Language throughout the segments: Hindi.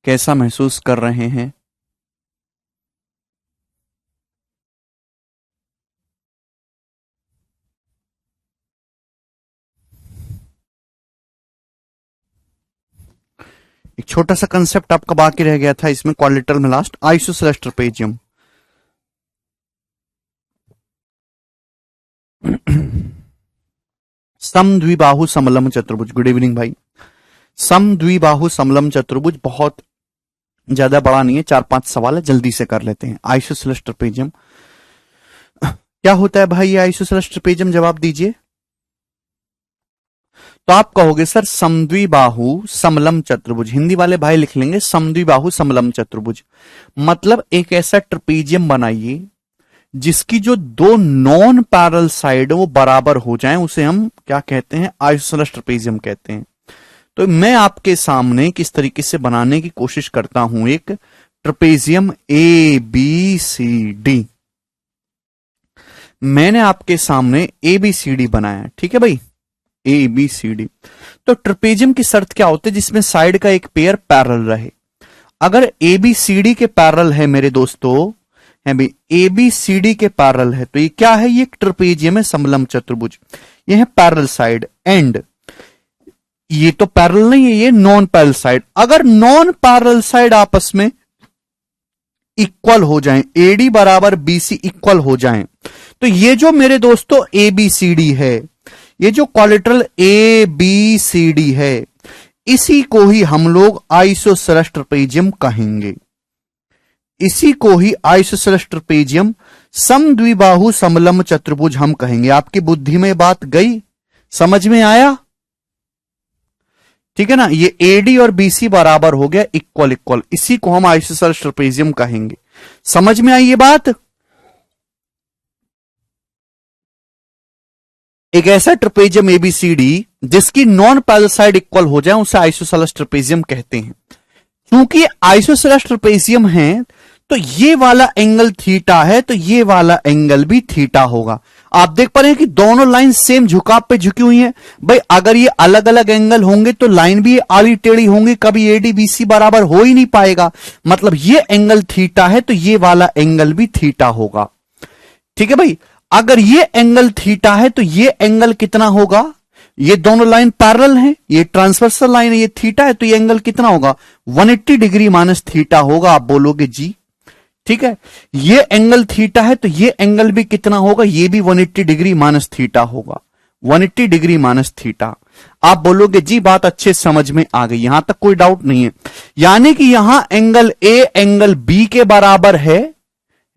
कैसा महसूस कर रहे हैं? एक छोटा सा कंसेप्ट आपका बाकी रह गया था इसमें, क्वालिटर में लास्ट, आइसोसेलेस ट्रेपेजियम। समद्विबाहु समलम चतुर्भुज। गुड इवनिंग भाई। समद्विबाहु समलम चतुर्भुज बहुत ज्यादा बड़ा नहीं है, 4-5 सवाल है, जल्दी से कर लेते हैं। आइसोसेलेस ट्रेपेजियम क्या होता है भाई? ये आइसोसेलेस ट्रेपेजियम जवाब दीजिए। तो आप कहोगे सर समद्विबाहु समलम चतुर्भुज। हिंदी वाले भाई लिख लेंगे समद्विबाहु समलम चतुर्भुज। मतलब एक ऐसा ट्रेपेजियम बनाइए जिसकी जो दो नॉन पैरेलल साइड वो बराबर हो जाएं, उसे हम क्या कहते हैं? आइसोसेलेस ट्रेपेजियम कहते हैं। तो मैं आपके सामने किस तरीके से बनाने की कोशिश करता हूं एक trapezium A B C D. मैंने आपके सामने ए बी सी डी बनाया, ठीक है भाई, ए बी सी डी। तो ट्रेपेजियम की शर्त क्या होती है? जिसमें साइड का एक पेयर पैरेलल रहे। अगर ए बी सी डी के पैरेलल है मेरे दोस्तों, है भाई, ए बी सी डी के पैरेलल है, तो ये क्या है? ये एक ट्रेपेजियम है समलम चतुर्भुज। ये है पैरेलल साइड एंड ये तो पैरेलल नहीं है, ये नॉन पैरेलल साइड। अगर नॉन पैरेलल साइड आपस में इक्वल हो जाएं, एडी बराबर बीसी इक्वल हो जाएं, तो ये जो मेरे दोस्तों ए बी सी डी है, ये जो quadrilateral A B C D है, इसी को ही हम लोग आइसोसेलेस ट्रेपेजियम कहेंगे। इसी को ही आइसोसेलेस ट्रेपेजियम समद्विबाहु समलम चतुर्भुज हम कहेंगे। आपकी बुद्धि में बात गई? समझ में आया? ठीक है ना। ये एडी और बीसी बराबर हो गया इक्वल इक्वल, इसी को हम आइसोसेलेस ट्रेपेजियम कहेंगे। समझ में आई ये बात? एक ऐसा ट्रेपेजियम एबीसीडी जिसकी नॉन पैरेलल साइड इक्वल हो जाए उसे आइसोसेलेस ट्रेपेजियम कहते हैं। क्योंकि आइसोसेलेस ट्रेपेजियम है तो ये वाला एंगल थीटा है, तो ये वाला एंगल भी थीटा होगा। आप देख पा रहे हैं कि दोनों लाइन सेम झुकाव पे झुकी हुई हैं। भाई अगर ये अलग अलग एंगल होंगे तो लाइन भी आड़ी टेढ़ी होंगी, कभी एडीबीसी बराबर हो ही नहीं पाएगा। मतलब ये एंगल थीटा है तो ये वाला एंगल भी थीटा होगा। ठीक है भाई। अगर ये एंगल थीटा है तो ये एंगल कितना होगा? ये दोनों लाइन पैरेलल हैं, ये ट्रांसवर्सल लाइन है, ये थीटा है, तो ये एंगल कितना होगा? 180 डिग्री माइनस थीटा होगा। आप बोलोगे जी ठीक है। ये एंगल थीटा है तो ये एंगल भी कितना होगा? ये भी 180 डिग्री माइनस थीटा होगा। 180 डिग्री माइनस थीटा। आप बोलोगे जी बात अच्छे समझ में आ गई, यहां तक कोई डाउट नहीं है। यानी कि यहां एंगल ए एंगल बी के बराबर है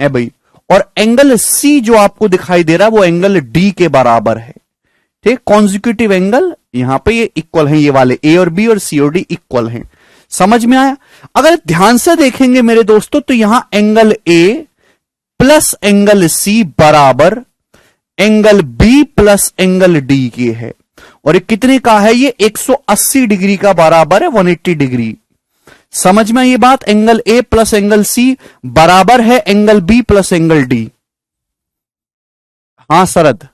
भाई, और एंगल सी जो आपको दिखाई दे रहा है वो एंगल डी के बराबर है। ठीक, कॉन्जिक्यूटिव एंगल यहां पे ये इक्वल है, ये वाले ए और बी और सी और डी इक्वल हैं। समझ में आया? अगर ध्यान से देखेंगे मेरे दोस्तों तो यहां angle A plus angle C बराबर angle B plus angle D के है, और ये कितने का है? ये 180 डिग्री का बराबर है 180 डिग्री। समझ में ये बात? Angle A plus angle C बराबर है angle B plus angle D. हां शरद,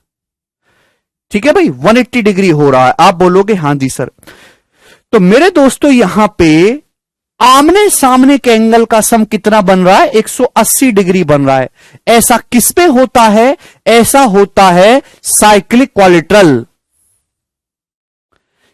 ठीक है भाई, 180 डिग्री हो रहा है। आप बोलोगे हां जी सर। तो मेरे दोस्तों यहां पे आमने सामने के एंगल का सम कितना बन रहा है? 180 डिग्री बन रहा है। ऐसा किस पे होता है? ऐसा होता है साइक्लिक क्वाड्रिलेटरल।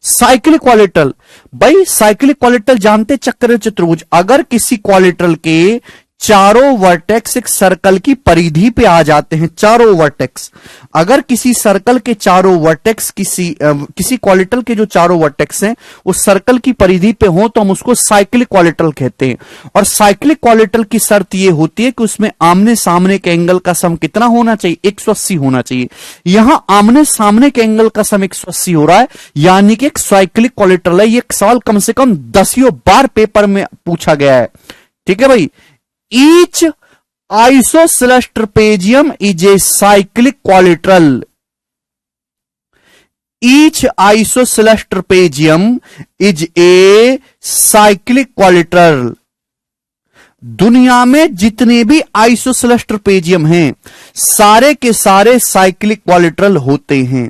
साइक्लिक क्वाड्रिलेटरल, भाई साइक्लिक क्वाड्रिलेटरल जानते? चक्र चतुर्भुज। अगर किसी क्वाड्रिलेटरल के चारों वर्टेक्स एक सर्कल की परिधि पे आ जाते हैं, चारों वर्टेक्स, अगर किसी सर्कल के चारों वर्टेक्स किसी क्वाड्रिलेटरल के जो चारों वर्टेक्स हैं उस सर्कल की परिधि पे हो तो हम उसको साइक्लिक क्वाड्रिलेटरल कहते हैं। और साइक्लिक क्वाड्रिलेटरल की शर्त यह होती है कि उसमें आमने सामने के एंगल का सम कितना होना चाहिए? 180 होना चाहिए। यहां आमने सामने के एंगल का सम 180 हो रहा है, यानी कि एक साइक्लिक क्वाड्रिलेटरल है। ये सवाल कम से कम 10 बार पेपर में पूछा गया है। ठीक है भाई। Each isosceles trapezium is a cyclic quadrilateral. Each isosceles trapezium is a cyclic quadrilateral. दुनिया में जितने भी आइसोसेलेस ट्रेपेजियम हैं सारे के सारे साइक्लिक क्वाड्रिलेटरल होते हैं।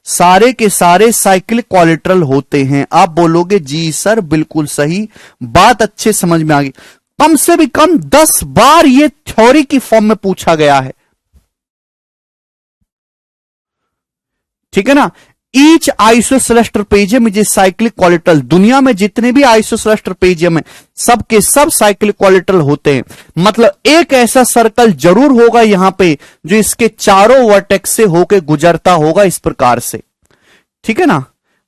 सारे के सारे साइक्लिक कोलेटरल होते हैं। आप बोलोगे जी सर बिल्कुल सही बात, अच्छे समझ में आ गई। कम से भी कम 10 बार ये थ्योरी की फॉर्म में पूछा गया है, ठीक है ना। Each isosceles trapezium is a cyclic collateral. दुनिया में जितने भी आइसोसेलेस ट्रपेजियम है सब के सब साइक्लिक कोलेटरल होते हैं। मतलब एक ऐसा सर्कल जरूर होगा यहां पे जो इसके चारों वर्टेक्स से होकर गुजरता होगा, इस प्रकार से, ठीक है ना।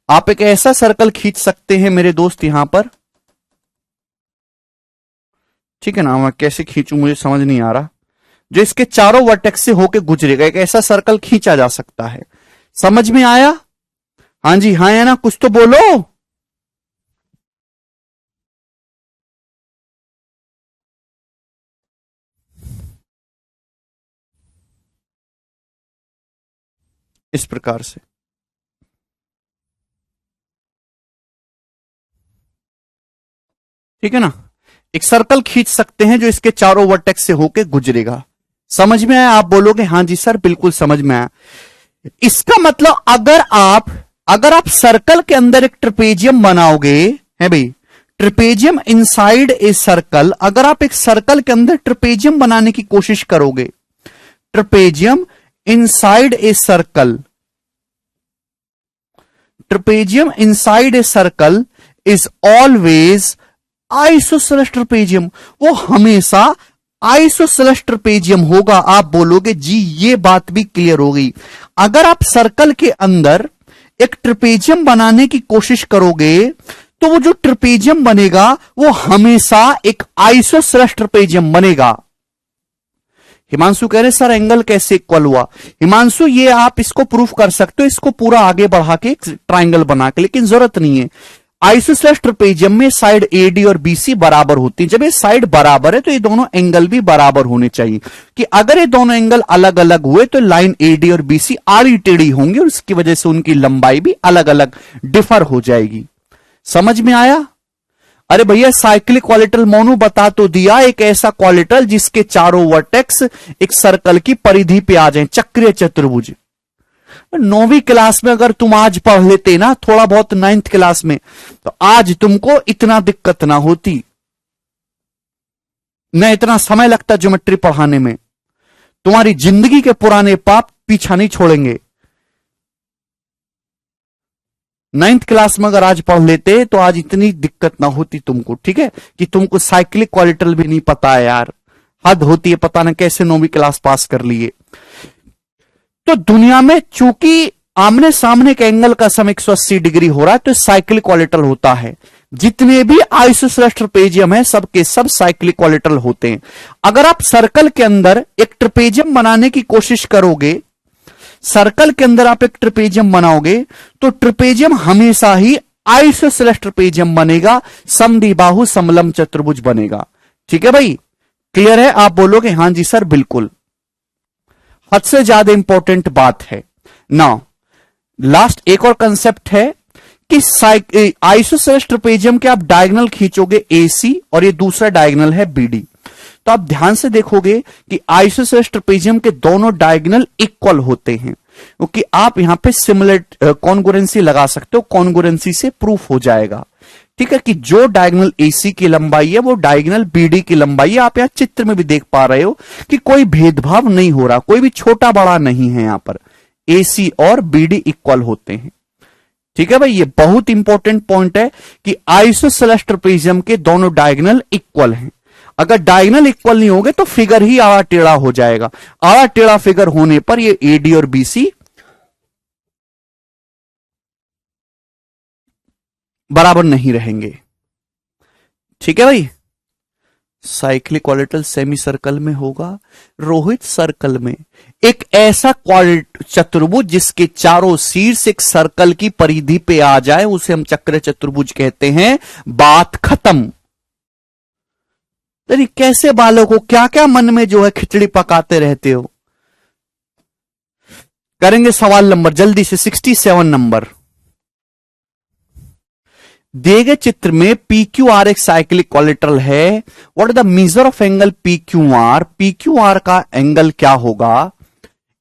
आप एक ऐसा सर्कल खींच सकते हैं मेरे दोस्त यहां पर, ठीक है ना। मैं कैसे खींचूं मुझे समझ नहीं आ रहा। जो इसके चारों वर्टेक्स से होकर गुजरेगा, एक ऐसा सर्कल खींचा जा सकता है। समझ में आया? हाँ जी हाँ है ना, कुछ तो बोलो। इस प्रकार से, ठीक है ना। एक सर्कल खींच सकते हैं जो इसके चारों वर्टेक्स से होकर गुजरेगा। समझ में आया? आप बोलोगे हाँ जी सर बिल्कुल समझ में आया। इसका मतलब अगर आप सर्कल के अंदर एक ट्रेपेजियम बनाओगे, है भाई, ट्रेपेजियम इनसाइड ए सर्कल, अगर आप एक सर्कल के अंदर ट्रेपेजियम बनाने की कोशिश करोगे, trapezium inside a circle, trapezium inside a circle is always isosceles trapezium. वो हमेशा आइसोसेलेस ट्रेपेजियम होगा। आप बोलोगे जी ये बात भी क्लियर हो गई। अगर आप सर्कल के अंदर एक ट्रेपेजियम बनाने की कोशिश करोगे तो वो जो ट्रेपेजियम बनेगा वो हमेशा एक आइसोसेलेस ट्रेपेजियम बनेगा। हिमांशु कह रहे सर एंगल कैसे इक्वल हुआ? हिमांशु ये आप इसको प्रूफ कर सकते हो, इसको पूरा आगे बढ़ा के एक ट्राइंगल बना के, लेकिन जरूरत नहीं है। आइसोसेलेस ट्रेपेजियम में साइड एडी और बीसी बराबर होती है। जब ये साइड बराबर है तो ये दोनों एंगल भी बराबर होने चाहिए, कि अगर ये दोनों एंगल अलग अलग हुए तो लाइन एडी और बीसी आड़ी टेढ़ी होंगी और उसकी वजह से उनकी लंबाई भी अलग अलग डिफर हो जाएगी। समझ में आया? अरे भैया साइक्लिक कोलेटरल मोनू बता तो दिया, एक ऐसा कोलेटरल जिसके चारों वर्टेक्स एक सर्कल की परिधि पे आ जाए, चक्रीय चतुर्भुज। 9वीं क्लास में अगर तुम आज पढ़ लेते ना थोड़ा बहुत 9th क्लास में, तो आज तुमको इतना दिक्कत ना होती, न इतना समय लगता ज्योमेट्री पढ़ाने में। तुम्हारी जिंदगी के पुराने पाप पीछा नहीं छोड़ेंगे। 9th क्लास में अगर आज पढ़ लेते तो आज इतनी दिक्कत ना होती तुमको, ठीक है, कि तुमको साइक्लिक कोलेटरल भी नहीं पता है यार। हद होती है, पता ना कैसे 9वीं क्लास पास कर लिए। तो दुनिया में चूंकि आमने सामने के एंगल का सम 180 डिग्री हो रहा है तो साइक्लिक कोलेटरल होता है। जितने भी आइसोसेलेस ट्रेपेजियम है सबके सब साइक्लिक कोलेटरल होते हैं। अगर आप सर्कल के अंदर एक ट्रेपेजियम बनाने की कोशिश करोगे, सर्कल के अंदर आप एक ट्रेपेजियम बनाओगे तो ट्रेपेजियम हमेशा ही आइसोसेलेस ट्रेपेजियम बनेगा, समद्विबाहु समलंब चतुर्भुज बनेगा। ठीक है भाई, क्लियर है? आप बोलोगे हाँ जी सर बिल्कुल। हद से ज्यादा इंपॉर्टेंट बात है ना। लास्ट एक और कंसेप्ट है कि आइसोसेलेस ट्रेपेजियम के आप डायगोनल खींचोगे AC और ये दूसरा डायगोनल है BD, तो आप ध्यान से देखोगे कि आइसोसेलेस ट्रेपेजियम के दोनों डायगोनल इक्वल होते हैं, क्योंकि आप यहां पे सिमुलेट कॉन्ग्रुएंसी लगा सकते हो, कॉन्ग्रुएंसी से प्रूफ हो जाएगा। ठीक है, कि जो डायगोनल AC की लंबाई है वो डायगोनल BD की लंबाई है। आप यहां चित्र में भी देख पा रहे हो कि कोई भेदभाव नहीं हो रहा, कोई भी छोटा बड़ा नहीं है, यहां पर AC और BD इक्वल होते हैं। ठीक है भाई, ये बहुत इंपॉर्टेंट पॉइंट है कि आइसोसेलेस ट्रेपेजियम के दोनों डायगोनल इक्वल हैं। अगर डायगोनल इक्वल नहीं होंगे तो फिगर ही आड़ा टेढ़ा हो जाएगा। आड़ा टेढ़ा फिगर होने पर ये AD और BC बराबर नहीं रहेंगे। ठीक है भाई, साइक्लिक कोलेटरल सेमी सर्कल में होगा, रोहित सर्कल में एक ऐसा चतुर्भुज जिसके चारों शीर्ष एक सर्कल की परिधि पे आ जाए उसे हम चक्र चतुर्भुज कहते हैं। बात खत्म। अरे कैसे बालक हो, क्या क्या मन में जो है खिचड़ी पकाते रहते हो। करेंगे सवाल नंबर जल्दी से 67 नंबर। दिए गए चित्र में PQR एक साइक्लिक कोलेटरल है। What is the measure of angle PQR? PQR का एंगल क्या होगा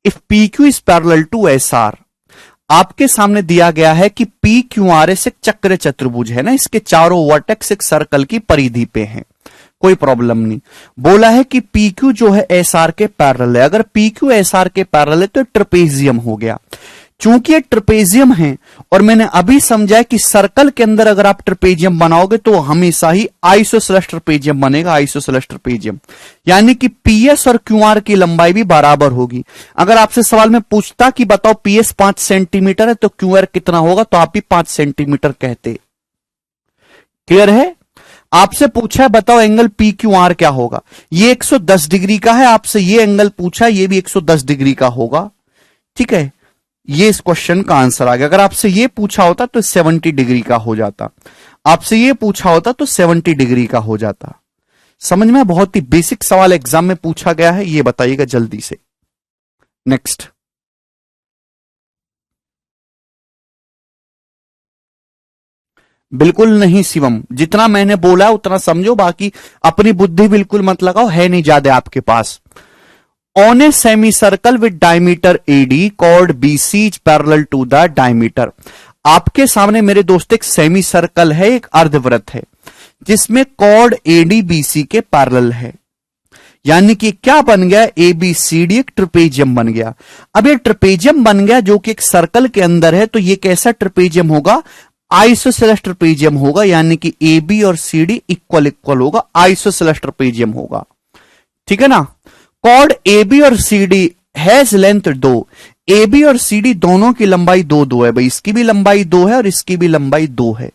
if PQ is parallel to SR? आपके सामने दिया गया है कि पी क्यू आर एस एक चक्र चतुर्भुज है ना, इसके चारों वर्टेक्स एक सर्कल की परिधि पे हैं, कोई प्रॉब्लम नहीं। बोला है कि पी क्यू जो है एस आर के पैरेलल है, अगर पी क्यू एस आर के पैरेलल है तो ट्रेपेजियम हो गया। चूंकि ये ट्रेपेजियम है और मैंने अभी समझा कि सर्कल के अंदर अगर आप ट्रेपेजियम बनाओगे तो हमेशा ही आइसोसेलेस ट्रेपेजियम बनेगा, आइसोसेलेस ट्रेपेजियम, यानी कि पीएस और क्यूआर की लंबाई भी बराबर होगी। अगर आपसे सवाल में पूछता कि बताओ पीएस 5 सेंटीमीटर है तो क्यूआर कितना होगा, तो आप भी 5 सेंटीमीटर कहते। क्लियर है? आपसे पूछा है बताओ एंगल पी क्यू आर क्या होगा, ये 110 डिग्री का है, आपसे ये एंगल पूछा, ये भी 110 डिग्री का होगा। ठीक है, ये इस क्वेश्चन का आंसर आ गया। अगर आपसे ये पूछा होता तो 70 डिग्री का हो जाता, आपसे ये पूछा होता तो 70 डिग्री का हो जाता। समझ में? बहुत ही बेसिक सवाल एग्जाम में पूछा गया है, ये बताइएगा जल्दी से। नेक्स्ट, बिल्कुल नहीं शिवम, जितना मैंने बोला उतना समझो, बाकी अपनी बुद्धि बिल्कुल मत लगाओ, है नहीं ज्यादा आपके पास। On a semicircle with diameter AD, chord BC is parallel to the diameter। आपके सामने मेरे दोस्त एक सेमी सर्कल है, एक अर्धवृत्त है जिसमें कॉर्ड AD BC के पैरेलल है, यानी कि क्या बन गया, ABCD एक ट्रेपेजियम बन गया। अब ये ट्रेपेजियम बन गया जो कि एक सर्कल के अंदर है, तो ये कैसा ट्रेपेजियम होगा, आइसोसेलेस ट्रेपेजियम होगा, यानी कि AB और CD इक्वल इक्वल होगा, आइसोसेलेस ट्रेपेजियम होगा। ठीक है ना? कॉर्ड AB और CD हैज लेंथ 2, AB और CD दोनों की लंबाई 2 है भाई, इसकी भी लंबाई 2 है और इसकी भी लंबाई 2 है।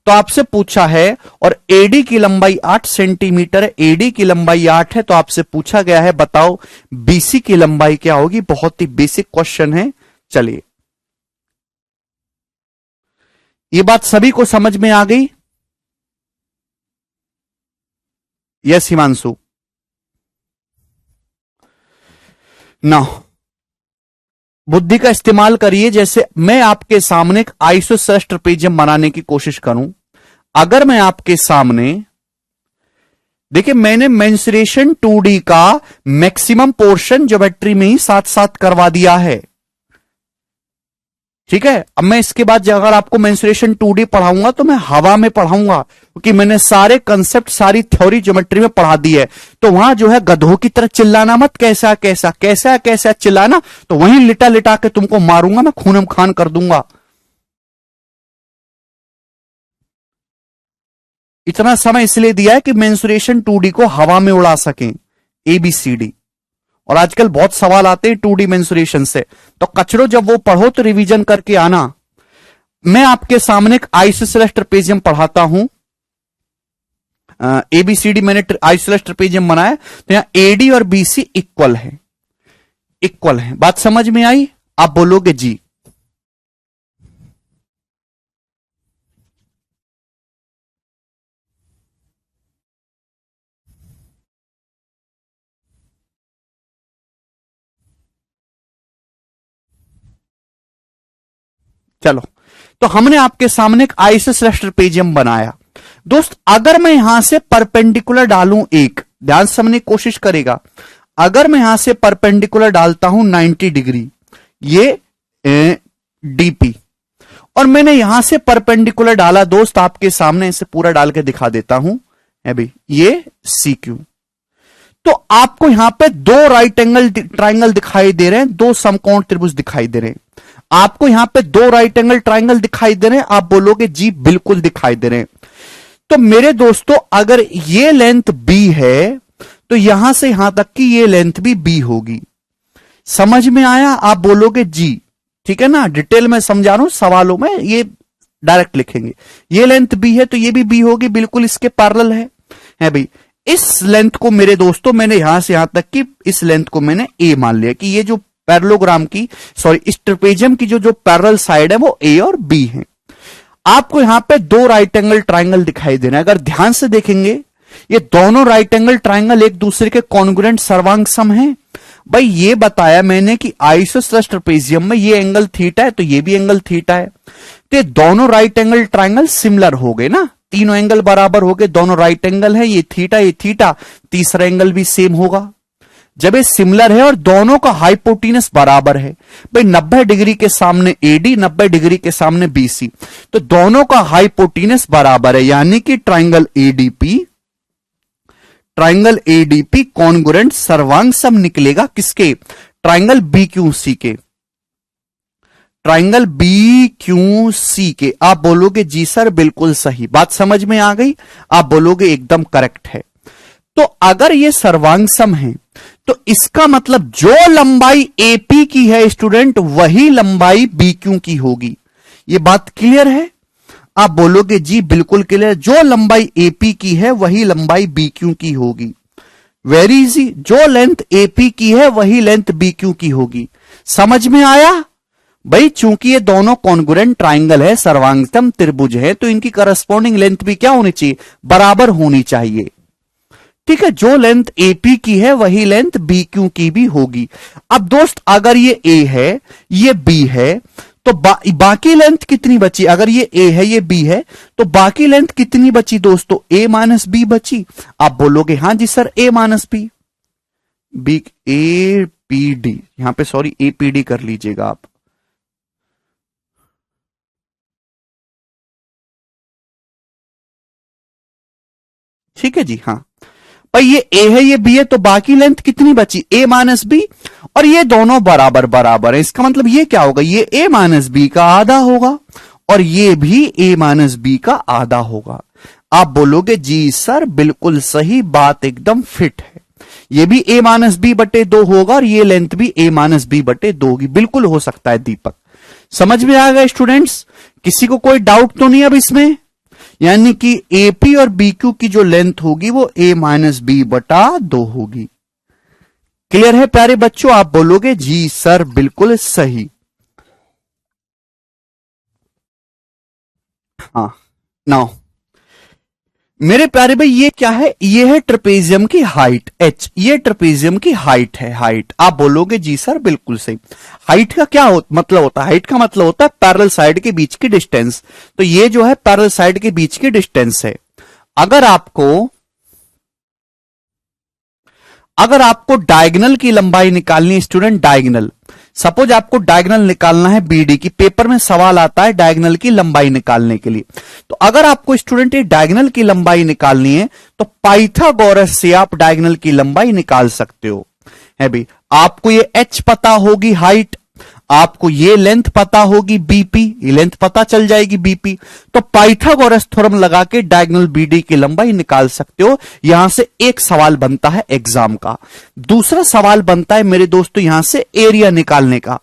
तो आपसे पूछा है, और AD की लंबाई 8 सेंटीमीटर है, AD की लंबाई 8 है, तो आपसे पूछा गया है बताओ BC की लंबाई क्या होगी। बहुत ही बेसिक क्वेश्चन है। चलिए, ये बात सभी को समझ में आ गई? यस हिमांशु? ना, बुद्धि का इस्तेमाल करिए। जैसे मैं आपके सामने एक आइसोसेलेस ट्रेपेजियम बनाने की कोशिश करूं, अगर मैं आपके सामने, देखिए मैंने मेंसुरेशन 2D का मैक्सिमम पोर्शन ज्योमेट्री में ही साथ साथ करवा दिया है। ठीक है, अब मैं इसके बाद अगर आपको मेंसुरेशन 2D पढ़ाऊंगा तो मैं हवा में पढ़ाऊंगा, क्योंकि मैंने सारे कंसेप्ट, सारी थ्योरी ज्योमेट्री में पढ़ा दी है। तो वहां जो है गधों की तरह चिल्लाना मत, कैसा कैसा कैसा कैसा चिल्लाना, तो वहीं लिटा लिटा के तुमको मारूंगा मैं, खूनम खान कर दूंगा। इतना समय इसलिए दिया है कि मेंसुरेशन 2D को हवा में उड़ा सकें, ABCD। और आजकल बहुत सवाल आते हैं 2D मेंसुरेशन से, तो कचरो जब वो पढ़ो तो रिवीजन करके आना। मैं आपके सामने एक आइसोसेलेस ट्रेपेजियम पढ़ाता हूं, ABCD मैंने आइसोसेलेस ट्रेपेजियम बनाया, तो यहां AD और BC इक्वल है, इक्वल है। बात समझ में आई? आप बोलोगे जी। चलो, तो हमने आपके सामने एक आइसोसेलेस ट्रेपेजियम बनाया। दोस्त, अगर मैं यहां से परपेंडिकुलर डालूं, एक ध्यान से समझने की कोशिश करेगा, अगर मैं यहां से परपेंडिकुलर डालता हूं 90 डिग्री, ये DP, और मैंने यहां से परपेंडिकुलर डाला दोस्त आपके सामने, इसे पूरा डाल के दिखा देता हूं अभी, ये CQ, तो आपको यहां पे दो राइट एंगल ट्राइंगल दिखाई दे रहे हैं, दो समकोण त्रिभुज दिखाई दे रहे हैं। आपको यहां पे दो राइट एंगल ट्राइंगल दिखाई दे रहे हैं, आप बोलोगे जी बिल्कुल दिखाई दे रहे हैं। तो मेरे दोस्तों, अगर ये लेंथ B है तो यहां से यहां तक की ये लेंथ भी B होगी। समझ में आया? आप बोलोगे जी। ठीक है ना, डिटेल में समझा रहा हूं, सवालों में ये डायरेक्ट लिखेंगे। ये लेंथ B है तो ये भी B होगी, बिल्कुल इसके पैरेलल है भाई। इस लेंथ को मेरे दोस्तों मैंने यहां से यहां तक की इस लेंथ को मैंने A मान लिया कि ये जो पैरेललोग्राम की, सॉरी इस ट्रेपेजियम की जो पैरेलल साइड है वो A और B है। आपको यहां पे दो राइट एंगल ट्राइंगल दिखाई दे रहे हैं। अगर ध्यान से देखेंगे, ये दोनों राइट एंगल ट्राइंगल एक दूसरे के कॉन्ग्रुएंट सर्वांग सम है। भाई ये बताया मैंने कि आइसोसेलेस ट्रेपेजियम में ये एंगल थीटा है तो ये भी एंगल थीटा है, तो ये दोनों राइट एंगल ट्राइंगल सिमिलर हो गए ना, तीनों एंगल बराबर हो गए, दोनों राइट एंगल है, ये थीटा, तीसरा एंगल भी सेम होगा। जब ये सिमिलर है और दोनों का हाइपोटेनस बराबर है। भाई 90 डिग्री के सामने एडी, 90 डिग्री के सामने बीसी, तो दोनों का हाइपोटेनस बराबर है, यानी कि ट्राइंगल एडीपी कॉन्ग्रुएंट सर्वांग सम निकलेगा किसके? ट्राइंगल बीक्यूसी के, ट्राइंगल बीक्यूसी के। आप बोलोगे जी सर बिल्कुल सही, बात समझ में आ गई? आप बोलोगे एकदम करेक्ट है। तो अगर ये सर्वांग सम है तो इसका मतलब जो लंबाई एपी की है स्टूडेंट, वही लंबाई बीक्यू की होगी। ये बात क्लियर है? आप बोलोगे जी बिल्कुल क्लियर, जो लंबाई एपी की है वही लंबाई बीक्यू की होगी। वेरी इजी, जो लेंथ एपी की है वही लेंथ बीक्यू की होगी। समझ में आया? भाई चूंकि ये दोनों कॉन्ग्रुएंट ट्राइंगल है, सर्वांगसम त्रिभुज है, तो इनकी करस्पॉन्डिंग लेंथ भी क्या होनी चाहिए? बराबर होनी चाहिए। ठीक है, जो लेंथ एपी की है वही लेंथ बीक्यू की भी होगी। अब दोस्त अगर ये ए है, ये बी है, तो बाकी लेंथ कितनी बची? अगर ये ए है, ये बी है, तो बाकी लेंथ कितनी बची दोस्तों? ए माइनस बी बची। आप बोलोगे हां जी sir A minus B, B A P D, यहां पे सॉरी ए पी डी कर लीजिएगा आप। ठीक है जी, हां भाई ये ए है, ये बी है, तो बाकी लेंथ कितनी बची? ए माइनस बी, और ये दोनों बराबर बराबर है। इसका मतलब ये क्या होगा? ये ए माइनस बी का आधा होगा और ये भी ए माइनस बी का आधा होगा। आप बोलोगे जी सर बिल्कुल सही, बात एकदम फिट है। ये भी ए माइनस बी बटे 2 होगा और ये लेंथ भी ए माइनस बी बटे 2 होगी। बिल्कुल हो सकता है दीपक। समझ में आ गया स्टूडेंट्स? किसी को कोई डाउट तो नहीं अब इसमें? यानी कि एपी और बीक्यू की जो लेंथ होगी वो ए माइनस बी बटा 2 होगी। क्लियर है प्यारे बच्चों? आप बोलोगे जी सर बिल्कुल सही। हाँ, नाउ मेरे प्यारे भाई ये क्या है? ये है ट्रेपेजियम की हाइट h, ये ट्रेपेजियम की हाइट है, हाइट। आप बोलोगे जी सर बिल्कुल सही। हाइट का क्या मतलब होता है? हाइट का मतलब होता है पैरेलल साइड के बीच की डिस्टेंस। तो ये जो है पैरेलल साइड के बीच की डिस्टेंस है। अगर आपको डायगोनल की लंबाई निकालनी है स्टूडेंट, डायगोनल, सपोज आपको डायगोनल निकालना है बीडी की, पेपर में सवाल आता है डायगोनल की लंबाई निकालने के लिए। तो अगर आपको स्टूडेंट ये डायगोनल की लंबाई निकालनी है तो पाइथागोरस से आप डायगोनल की लंबाई निकाल सकते हो। है भी, आपको ये एच पता होगी हाइट, आपको ये लेंथ पता होगी बीपी, ये लेंथ पता चल जाएगी बीपी, तो पाइथागोरस थ्योरम लगा के डायगोनल बीडी की लंबाई निकाल सकते हो। यहां से एक सवाल बनता है एग्जाम का। दूसरा सवाल बनता है मेरे दोस्तों यहां से एरिया निकालने का।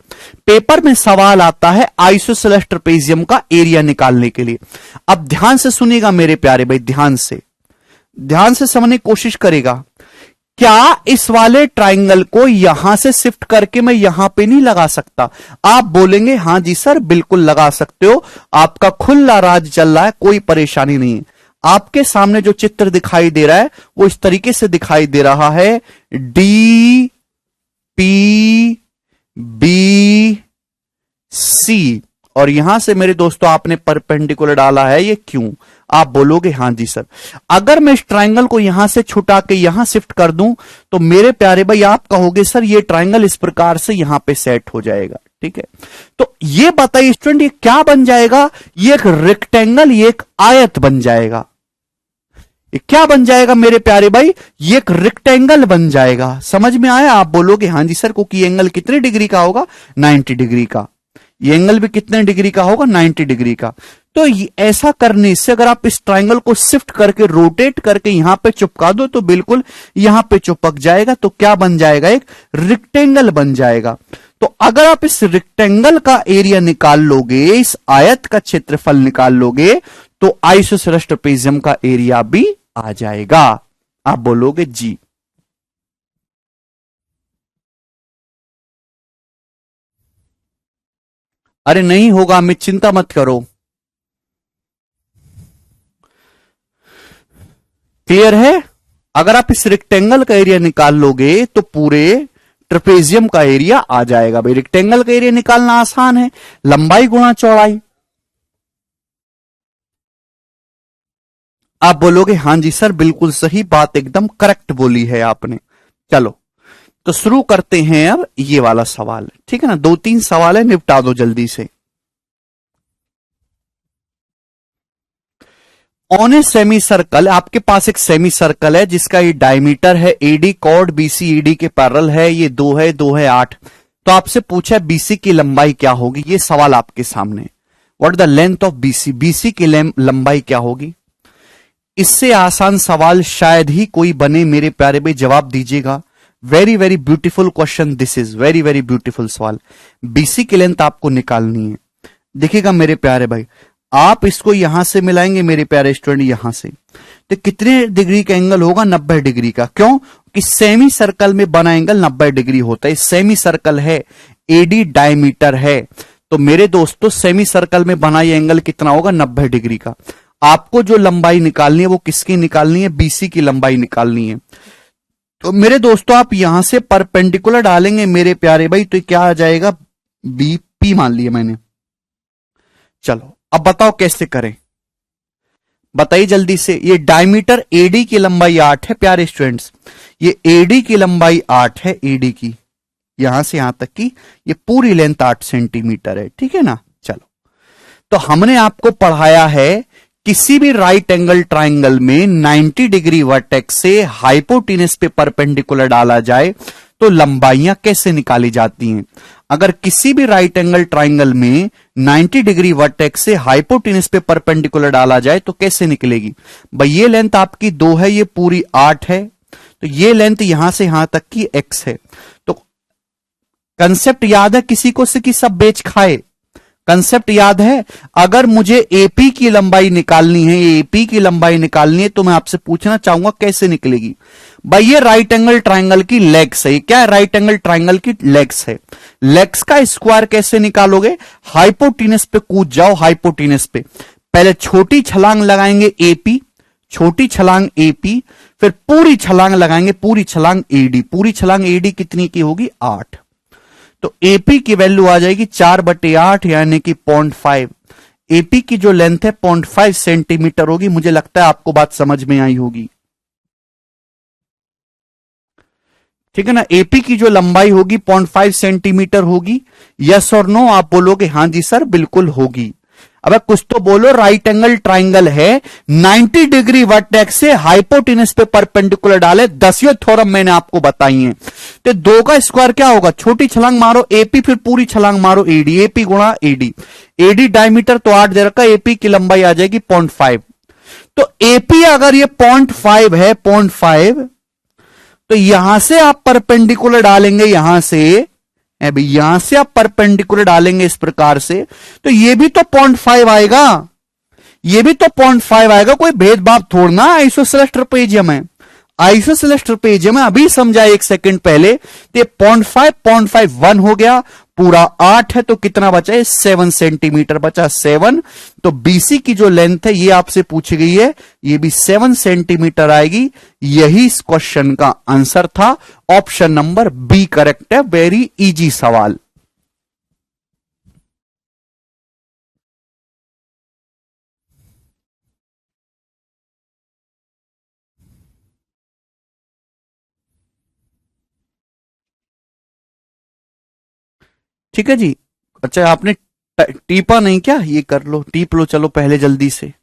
पेपर में सवाल आता है आइसोसेलेस ट्रेपेजियम का एरिया निकालने के लिए। अब ध्यान से सुनिएगा मेरे प्यारे भाई, ध्यान से समझने की कोशिश करेगा। क्या इस वाले ट्राइंगल को यहां से शिफ्ट करके मैं यहां पे नहीं लगा सकता? आप बोलेंगे हां जी सर बिल्कुल लगा सकते हो, आपका खुला राज चल रहा है, कोई परेशानी नहीं है। आपके सामने जो चित्र दिखाई दे रहा है वो इस तरीके से दिखाई दे रहा है, डी पी बी सी, और यहां से मेरे दोस्तों आपने परपेंडिकुलर डाला है ये क्यों? आप बोलोगे हां जी सर। अगर मैं इस ट्राइंगल को यहां से छुटा के यहां शिफ्ट कर दूं तो मेरे प्यारे भाई आप कहोगे सर ये ट्राइंगल इस प्रकार से यहां पे सेट हो जाएगा। ठीक है, तो ये बताइए स्टूडेंट ये क्या बन जाएगा? ये एक रेक्टेंगल, ये एक आयत बन जाएगा। ये क्या बन जाएगा मेरे प्यारे भाई? ये एक रेक्टेंगल बन जाएगा। समझ में आया? आप बोलोगे हां जी सर, क्योंकि एंगल कितने डिग्री का होगा? 90 डिग्री का। ये एंगल भी कितने डिग्री का होगा? 90 डिग्री का। तो ऐसा करने से अगर आप इस ट्राइंगल को शिफ्ट करके रोटेट करके यहां पे चिपका दो तो बिल्कुल यहां पे चिपक जाएगा। तो क्या बन जाएगा? एक रेक्टेंगल बन जाएगा। तो अगर आप इस रेक्टेंगल का एरिया निकाल लोगे, इस आयत का क्षेत्रफल निकाल लोगे, तो आइसोसेलेस ट्रेपेजियम का एरिया भी आ जाएगा। आप बोलोगे जी। अरे नहीं होगा अमित, चिंता मत करो। क्लियर है? अगर आप इस रेक्टेंगल का एरिया निकाल लोगे तो पूरे ट्रेपेजियम का एरिया आ जाएगा। भाई रेक्टेंगल का एरिया निकालना आसान है, लंबाई गुणा चौड़ाई। आप बोलोगे हां जी सर बिल्कुल सही, बात एकदम करेक्ट बोली है आपने। चलो तो शुरू करते हैं अब ये वाला सवाल, ठीक है ना। 2-3 सवाल है, निपटा दो जल्दी से। ऑन ए सेमी सर्कल, आपके पास एक सेमी सर्कल है जिसका ये डायमीटर है एडी, कॉर्ड बीसी ईडी के पैरेलल है, ये 2 है 2 है 8। तो आपसे पूछा है बीसी की लंबाई क्या होगी, ये सवाल आपके सामने। What the length of BC, BC की लंबाई क्या होगी। इससे आसान सवाल शायद ही कोई बने मेरे प्यारे भाई, जवाब दीजिएगा। Very very beautiful question, this is very very beautiful सवाल। बीसी की लेंथ आपको निकालनी है। देखिएगा मेरे प्यारे भाई, आप इसको यहां से मिलाएंगे मेरे प्यारे स्टूडेंट यहां से, तो कितने डिग्री का एंगल होगा, 90 डिग्री का। क्यों कि सेमी सर्कल में बना एंगल 90 डिग्री होता है। सेमी सर्कल है, एडी डायमीटर है, तो मेरे दोस्तों सेमी सर्कल में बना ये एंगल कितना होगा, 90 डिग्री का। आपको जो लंबाई निकालनी है वो किसकी निकालनी है, बीसी की लंबाई निकालनी है। तो मेरे दोस्तों आप यहां से परपेंडिकुलर डालेंगे मेरे प्यारे भाई, तो क्या आ जाएगा, बीपी मान लिया मैंने। चलो अब बताओ कैसे करें, बताइए जल्दी से। ये डायमीटर एडी की लंबाई 8 है प्यारे स्टूडेंट्स, ये एडी की लंबाई 8 है, एडी की यहां से यहां तक की ये पूरी लेंथ 8 सेंटीमीटर है, ठीक है ना। चलो तो हमने आपको पढ़ाया है किसी भी राइट एंगल ट्राइंगल में 90 डिग्री वर्टेक्स से हाइपोटेनस पे परपेंडिकुलर डाला जाए तो लंबाइयां कैसे निकाली जाती हैं। अगर किसी भी राइट एंगल ट्राइंगल में 90 डिग्री वर्टेक्स से हाइपोटेनस पे परपेंडिकुलर डाला जाए तो कैसे निकलेगी। भाई ये लेंथ आपकी 2 है, ये पूरी 8 है, तो ये लेंथ यहां से यहां तक की x है। तो कंसेप्ट याद है किसी को से कि सब बेच खाए, कंसेप्ट याद है। अगर मुझे एपी की लंबाई निकालनी है, एपी की लंबाई निकालनी है, तो मैं आपसे पूछना चाहूंगा कैसे निकलेगी। भाई ये राइट एंगल ट्राइंगल की लेग्स है, क्या है, राइट एंगल ट्राइंगल की लेग्स है। लेग्स का स्क्वायर कैसे निकालोगे, हाइपोटेनस पे कूद जाओ, हाइपोटेनस पे पहले छोटी छलांग लगाएंगे एपी, छोटी छलांग एपी, फिर पूरी छलांग लगाएंगे, पूरी छलांग एडी। पूरी छलांग एडी कितनी की होगी, 8। तो एपी की वैल्यू आ जाएगी 4/8 यानी कि 0.5। एपी की जो लेंथ है 0.5 सेंटीमीटर होगी। मुझे लगता है आपको बात समझ में आई होगी, ठीक है ना। एपी की जो लंबाई होगी 0.5 सेंटीमीटर होगी। यस और नो आप बोलोगे हां जी सर बिल्कुल होगी। अब कुछ तो बोलो, राइट एंगल ट्राइंगल है, 90 डिग्री वर्टेक्स से हाइपोटेनस पे परपेंडिकुलर डाले, 10वीं थ्योरम मैंने आपको बताई है। तो 2 का स्क्वायर क्या होगा, छोटी छलांग मारो एपी, फिर पूरी छलांग मारो एडी, एपी गुणा एडी। एडी डायमीटर तो 8 दे रखा, एपी की लंबाई आ जाएगी 0.5। तो एपी अगर ये 0.5 है, 0.5, तो यहां से आप परपेंडिकुलर डालेंगे, यहां से अभी यहां से आप परपेंडिकुलर डालेंगे इस प्रकार से, तो ये भी तो 0.5 आएगा, ये भी तो 0.5 आएगा। कोई भेदभाव थोड़ा ना आइसोसेलेस ट्रेपेजियम है, आइसोसेलेस ट्रेपेजियम है, अभी समझा 1 सेकंड पहले। तो 0.5 0.5 1 हो गया, पूरा 8 है, तो कितना बचा है, 7 सेंटीमीटर बचा, 7। तो बीसी की जो लेंथ है ये आपसे पूछी गई है, ये भी 7 सेंटीमीटर आएगी। यही इस क्वेश्चन का आंसर था। ऑप्शन नंबर बी करेक्ट है। वेरी इजी सवाल। ठीक है जी। अच्छा आपने टीपा नहीं क्या, ये कर लो, टीप लो, चलो पहले जल्दी से।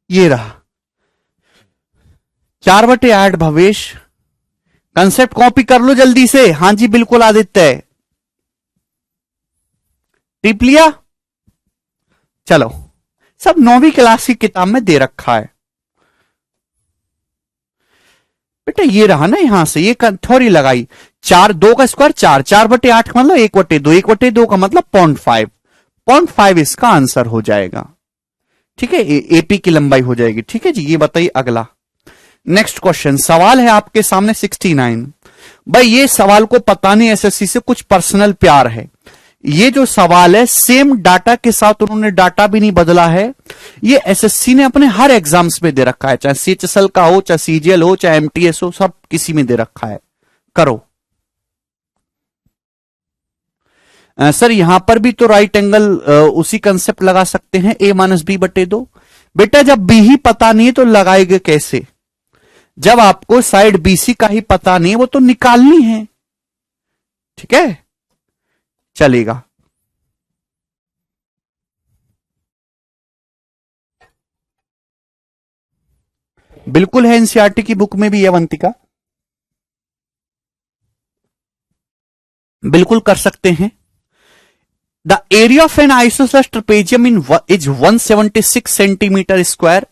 ये रहा 4/8 भवेश। कंसेप्ट कॉपी कर लो जल्दी से। हां जी बिल्कुल आदित्य, टिप लिया। चलो सब 9वीं क्लास की किताब में दे रखा है बेटा। ये रहा ना, यहां से ये थ्योरी लगाई, 4 2 का स्क्वायर 4, 4/8 का मतलब 1/2, 1/2 का मतलब 0.5, 0.5 इसका आंसर हो जाएगा। ठीक है, एपी की लंबाई हो जाएगी। ठीक है जी, ये बताइए अगला नेक्स्ट क्वेश्चन। सवाल है आपके सामने 69। भाई ये सवाल को पता नहीं, एसएससी से कुछ पर्सनल प्यार है, ये जो सवाल है सेम डाटा के साथ उन्होंने डाटा भी नहीं बदला है, ये एसएससी ने अपने हर एग्जाम्स में दे रखा है, चाहे सीएचएसएल का हो, चाहे सीजीएल हो, चाहे एमटीएस हो, सब किसी में दे रखा है। करो। सर यहां पर भी तो राइट एंगल उसी कंसेप्ट लगा सकते हैं, a माइनस बी बटे 2। बेटा जब बी ही पता नहीं है तो लगाएंगे कैसे? जब आपको साइड बीसी का ही पता नहीं है वो तो निकालनी है, ठीक है, चलेगा। बिल्कुल है, एनसीईआरटी की बुक में भी है अवंतिका, बिल्कुल कर सकते हैं। The area of N isosceles trapezium is 176 centimetre square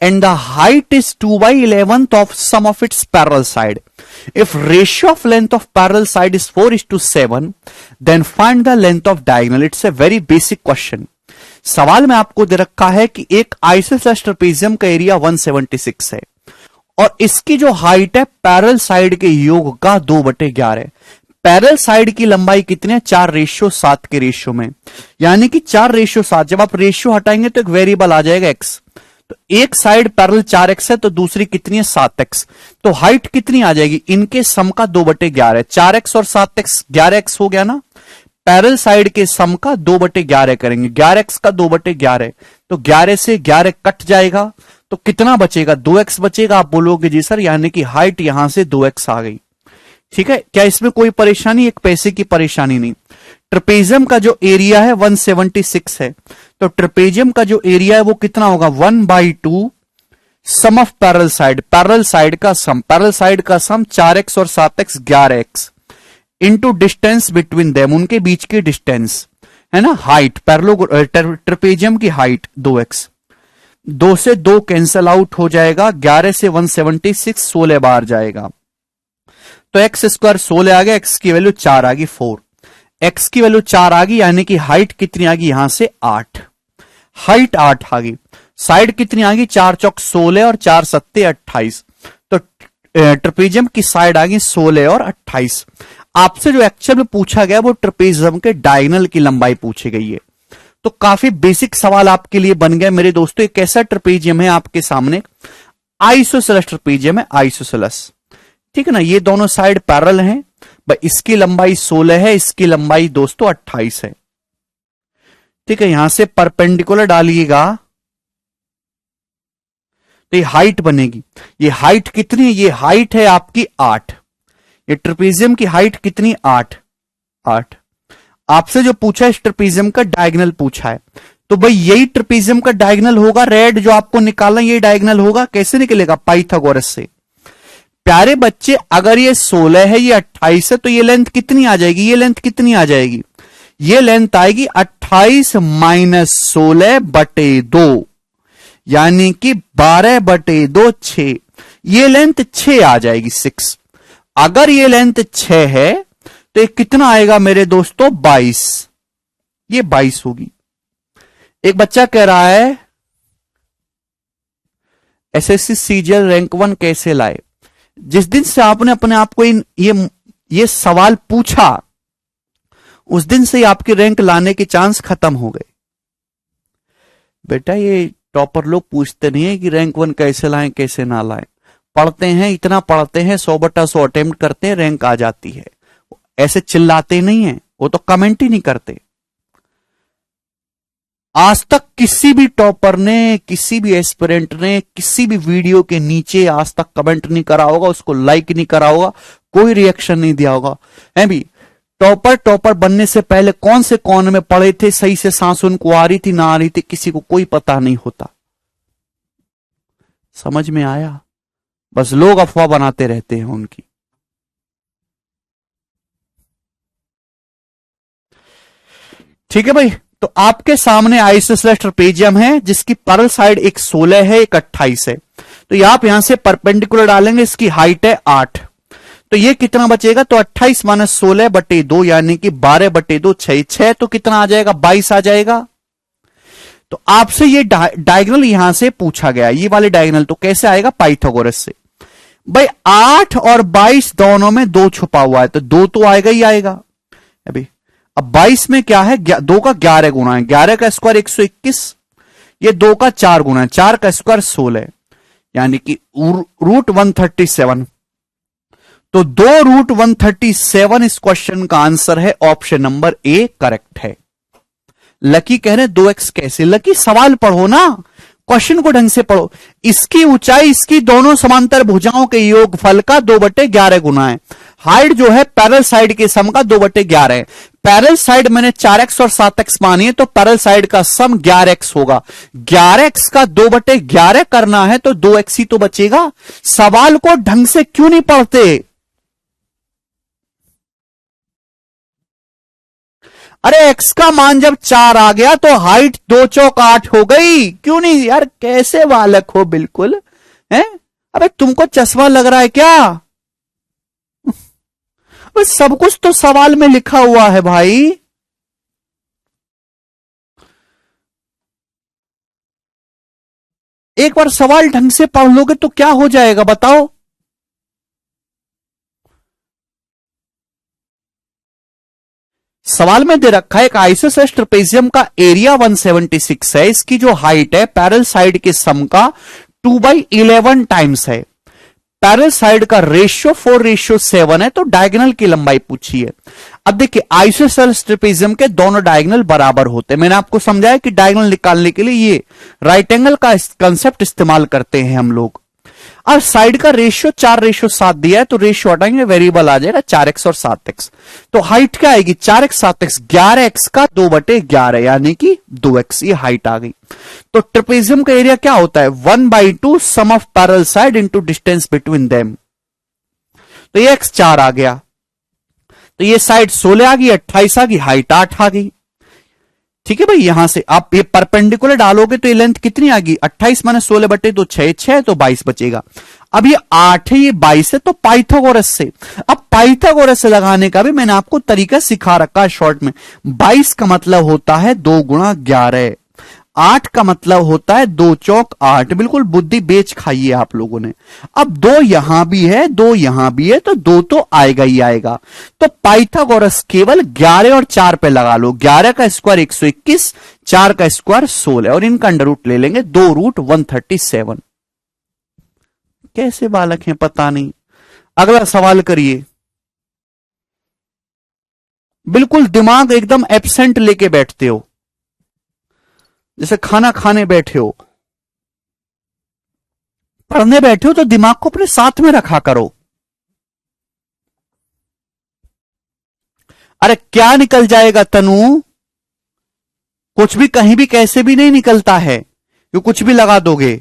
and the height is 2/11 of sum of its parallel side. If ratio of length of parallel side is 4:7, then find the length of diagonal. It's a very basic question. सवाल में आपको दे रखा है कि एक आइसोसेलेस ट्रेपेजियम का एरिया 176 है और इसकी जो हाइट है पैरेलल साइड के योग का 2/11। पैरेलल साइड की लंबाई कितनी है? 4:7 के रेशियो में, यानी कि 4:7। जब आप रेशियो हटाएंगे तो एक वेरिएबल आ जाएगा x। तो एक साइड पैरेलल 4x है तो दूसरी कितनी है? 7x। तो हाइट कितनी आ जाएगी? इनके सम का 2/11। 4x और 7x 11x हो गया ना। पैरेलल साइड के सम का 2/11 करेंगे। 11x का 2/11 तो 11 से 11 कट जाएगा तो कितना बचेगा? 2x बचेगा। आप बोलोगे जी सर यानी कि हाइट यहां से 2x आ गई, ठीक है। क्या इसमें कोई परेशानी? एक पैसे की परेशानी नहीं। ट्रेपेजियम का जो एरिया है 176 है तो ट्रेपेजियम का जो एरिया है वो कितना होगा? 1/2 sum of parallel side. Parallel side का सम, पैरेलल साइड का सम 4x और 7x 11x into distance between them, उनके बीच की डिस्टेंस है ना, हाइट। पैरेलल ट्रेपेजियम की हाइट 2x। 2 से 2 कैंसल आउट हो जाएगा, 11 से 176 16 बार जाएगा तो x स्क्वायर 16 आ गया, x की वैल्यू 4 आ गई 4। x की वैल्यू 4 आ गई यानी कि हाइट कितनी आ गई? यहां से 8। हाइट 8 आ गई। साइड कितनी आ गई? 4 चौक 16 और 4 सत्ते 28। तो ट्रेपेजियम की साइड आ गई 16 और 28। आपसे जो एक्चुअल में पूछा गया वो ट्रेपेजियम के डायगोनल की लंबाई पूछी गई है। तो काफी बेसिक सवाल आपके लिए बन गया मेरे दोस्तों। एक ऐसा ट्रेपेजियम है आपके सामने, आइसोसेलेस ट्रेपेजियम है, आइसोसेलेस, ठीक है ना। ये दोनों साइड पैरेलल हैं, भाई इसकी लंबाई 16 है, इसकी लंबाई दोस्तों 28 है, ठीक है। यहां से परपेंडिकुलर डालिएगा तो ये हाइट बनेगी। ये हाइट कितनी है? ये हाइट है आपकी 8। ये ट्रेपेजियम की हाइट कितनी? 8। आपसे जो पूछा है इस ट्रेपेजियम का डायगोनल पूछा है तो भाई यही ट्रेपेजियम का डायगोनल होगा। रेड जो आपको निकालना ये डायगोनल होगा। कैसे निकलेगा? पाइथागोरस से। प्यारे बच्चे अगर ये 16 है, ये 28 है तो ये लेंथ कितनी आ जाएगी? ये लेंथ कितनी आ जाएगी? ये लेंथ आएगी 28 माइनस 16/2 यानी कि 12/2 6। ये लेंथ 6 आ जाएगी, 6। अगर ये लेंथ 6 है तो ये कितना आएगा मेरे दोस्तों? 22। ये 22 होगी। एक बच्चा कह रहा है एसएससी सीजीएल रैंक 1 कैसे लाए? जिस दिन से आपने अपने आप को ये सवाल पूछा उस दिन से ही आपके रैंक लाने के चांस खत्म हो गए। बेटा ये टॉपर लोग पूछते नहीं है कि रैंक 1 कैसे लाएं कैसे ना लाएं। पढ़ते हैं, इतना पढ़ते हैं, 100/100 अटेम्प्ट करते हैं, रैंक आ जाती है। ऐसे चिल्लाते नहीं है, वो तो कमेंट ही नहीं करते। आज तक किसी भी टॉपर ने, किसी भी एस्पिरेंट ने किसी भी वीडियो के नीचे आज तक कमेंट नहीं करा होगा, उसको लाइक नहीं करा होगा, कोई रिएक्शन नहीं दिया होगा। है भी टॉपर बनने से पहले कौन से कौन में पढ़े थे, सही से सांस उनको आ रही थी ना आ रही थी, किसी को कोई पता नहीं होता। समझ में आया? बस लोग अफवाह बनाते रहते हैं उनकी। ठीक है भाई, तो आपके सामने आइसोसेलेस ट्रेपेजियम है जिसकी पैरेलल साइड एक 16 है, एक 28 है। तो आप यहां से परपेंडिकुलर डालेंगे, इसकी हाइट है 8। तो ये कितना बचेगा? तो 28 माइनस 16/2 यानी कि 12/2 6 तो कितना आ जाएगा? 22 आ जाएगा। तो आपसे ये डायगोनल यहां से पूछा गया, ये वाले डायगोनल तो कैसे आएगा? पाइथागोरस से। भाई 8 और 22 दोनों में 2 छुपा हुआ है तो 2 तो आएगा ही आएगा। अभी अब 22 में क्या है, 2 का 11 गुना है, 11 का स्क्वायर 121, ये 2 का 4 गुना है, 4 का स्क्वायर 16, यानी कि रूट 137। तो 2√137 इस क्वेश्चन का आंसर है, ऑप्शन नंबर ए करेक्ट है। लकी कह रहे 2x कैसे, लकी सवाल पढ़ो ना, क्वेश्चन को ढंग से पढ़ो। इसकी ऊंचाई इसकी दोनों समांतर भुजाओं के योगफल का 2/11 गुना है। हाइट जो है पैरेलल साइड के सम का 2/11 है। पैरेलल साइड मैंने 4x और 7x मानी है, तो पैरेलल साइड का सम 11x होगा। 11x का 2/11 करना है तो 2x ही तो बचेगा। सवाल को ढंग से क्यों नहीं पढ़ते? अरे x का मान जब 4 आ गया तो हाइट 2 चौक 8 हो गई, क्यों नहीं यार, कैसे बालक हो बिल्कुल है। अबे तुमको चश्मा लग रहा है क्या? अबे सब कुछ तो सवाल में लिखा हुआ है भाई। एक बार सवाल ढंग से पढ़ लोगे तो क्या हो जाएगा बताओ। सवाल में दे रखा है एक आइसोसेलेस ट्रेपेजियम का एरिया 176 है, इसकी जो हाइट है पैरेलल साइड के सम का 2/11 टाइम्स है। पैरेलल साइड का रेशियो 4:7 है, तो डायगोनल की लंबाई पूछी है। अब देखिए आइसोसेलेस ट्रेपेजियम के दोनों डायगोनल बराबर होते हैं। मैंने आपको समझाया कि डायगोनल निकालने के लिए ये राइट एंगल का कंसेप्ट इस्तेमाल करते हैं हम लोग। और साइड का रेशियो 4:7 दिया है, तो रेशियो हटाएंगे वेरिएबल आ जाएगा 4x और 7x। तो हाइट क्या आएगी 4x 7x, 11x का 2/11 यानी कि 2x, ये हाइट आ गई। तो ट्रेपेजियम का एरिया क्या होता है 1/2 sum of parallel side into distance between them. तो ये x 4 आ गया, तो ये साइड 16 आ गई, 28 आ गई, हाइट 8 आ गई। ठीक है भाई, यहां से आप ये परपेंडिकुलर डालोगे तो ये लेंथ कितनी आ गई 28 माने 16/2 6 6 तो 22 बचेगा। अब ये 8 है ये 22 है, तो पाइथागोरस से, अब पाइथागोरस से लगाने का भी मैंने आपको तरीका सिखा रखा है शॉर्ट में। 22 का मतलब होता है 2 गुणा 11, 8 का मतलब होता है 2 चौक 8। बिल्कुल बुद्धि बेच खाइए आप लोगों ने। अब 2 यहां भी है 2 यहां भी है, तो 2 तो आएगा ही आएगा। तो पाइथागोरस केवल 11 और 4 पे लगा लो, 11 का स्क्वायर 121, 4 का स्क्वायर 16, और इनका अंडर रूट ले लेंगे, 2√137। कैसे बालक हैं पता नहीं। अगला सवाल करिए। बिल्कुल दिमाग एकदम एब्सेंट लेके बैठते हो, जैसे खाना खाने बैठे हो, पढ़ने बैठे हो तो दिमाग को अपने साथ में रखा करो। अरे क्या निकल जाएगा तनु, कुछ भी कहीं भी कैसे भी नहीं निकलता है, जो कुछ भी लगा दोगे।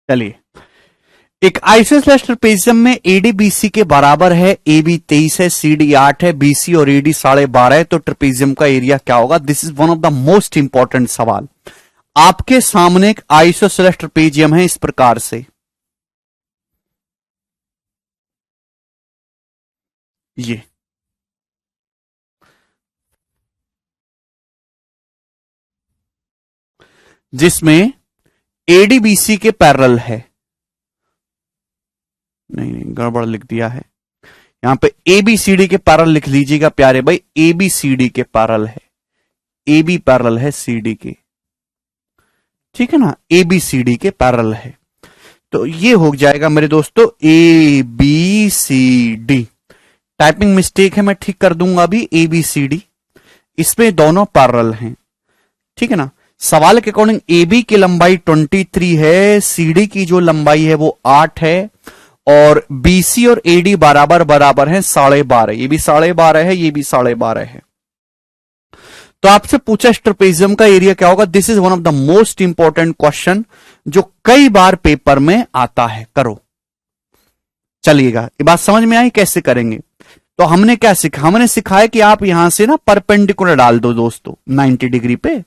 चलिए एक आइसोसेलेस ट्रेपेजियम में एडी बीसी के बराबर है, AB 23 है, CD 8 है, BC और AD 12.5 है, तो ट्रेपेजियम का एरिया क्या होगा? This is one of the most important सवाल। आपके सामने एक आइसोसेलेस ट्रेपेजियम है इस प्रकार से, ये जिसमें ADBC के पैरेलल है, नहीं गड़बड़ लिख दिया है, यहां पे ABCD के पैरेलल लिख लीजिएगा प्यारे भाई, ABCD के पैरेलल है, AB पैरेलल है CD के, ठीक है ना, ABCD के पैरेलल है, तो ये हो जाएगा मेरे दोस्तों ABCD। टाइपिंग मिस्टेक है, मैं ठीक कर दूंगा अभी, ABCD, इसमें दोनों पैरेलल हैं, ठीक है ना। सवाल के अकॉर्डिंग AB की लंबाई 23 है, CD की जो लंबाई है वो 8 है, और BC और AD बराबर बराबर है 12.5, ये भी 12.5 है, ये भी 12.5 है। तो आपसे पूछा ट्रेपेजियम का एरिया क्या होगा? This is one of the most important question जो कई बार पेपर में आता है। करो, चलिएगा, ये बात समझ में आई कैसे करेंगे? तो हमने क्या सीखा? हमने सिखाया कि आप यहां से ना परपेंडिकुलर डाल दो दोस्तों 90 डिग्री पे,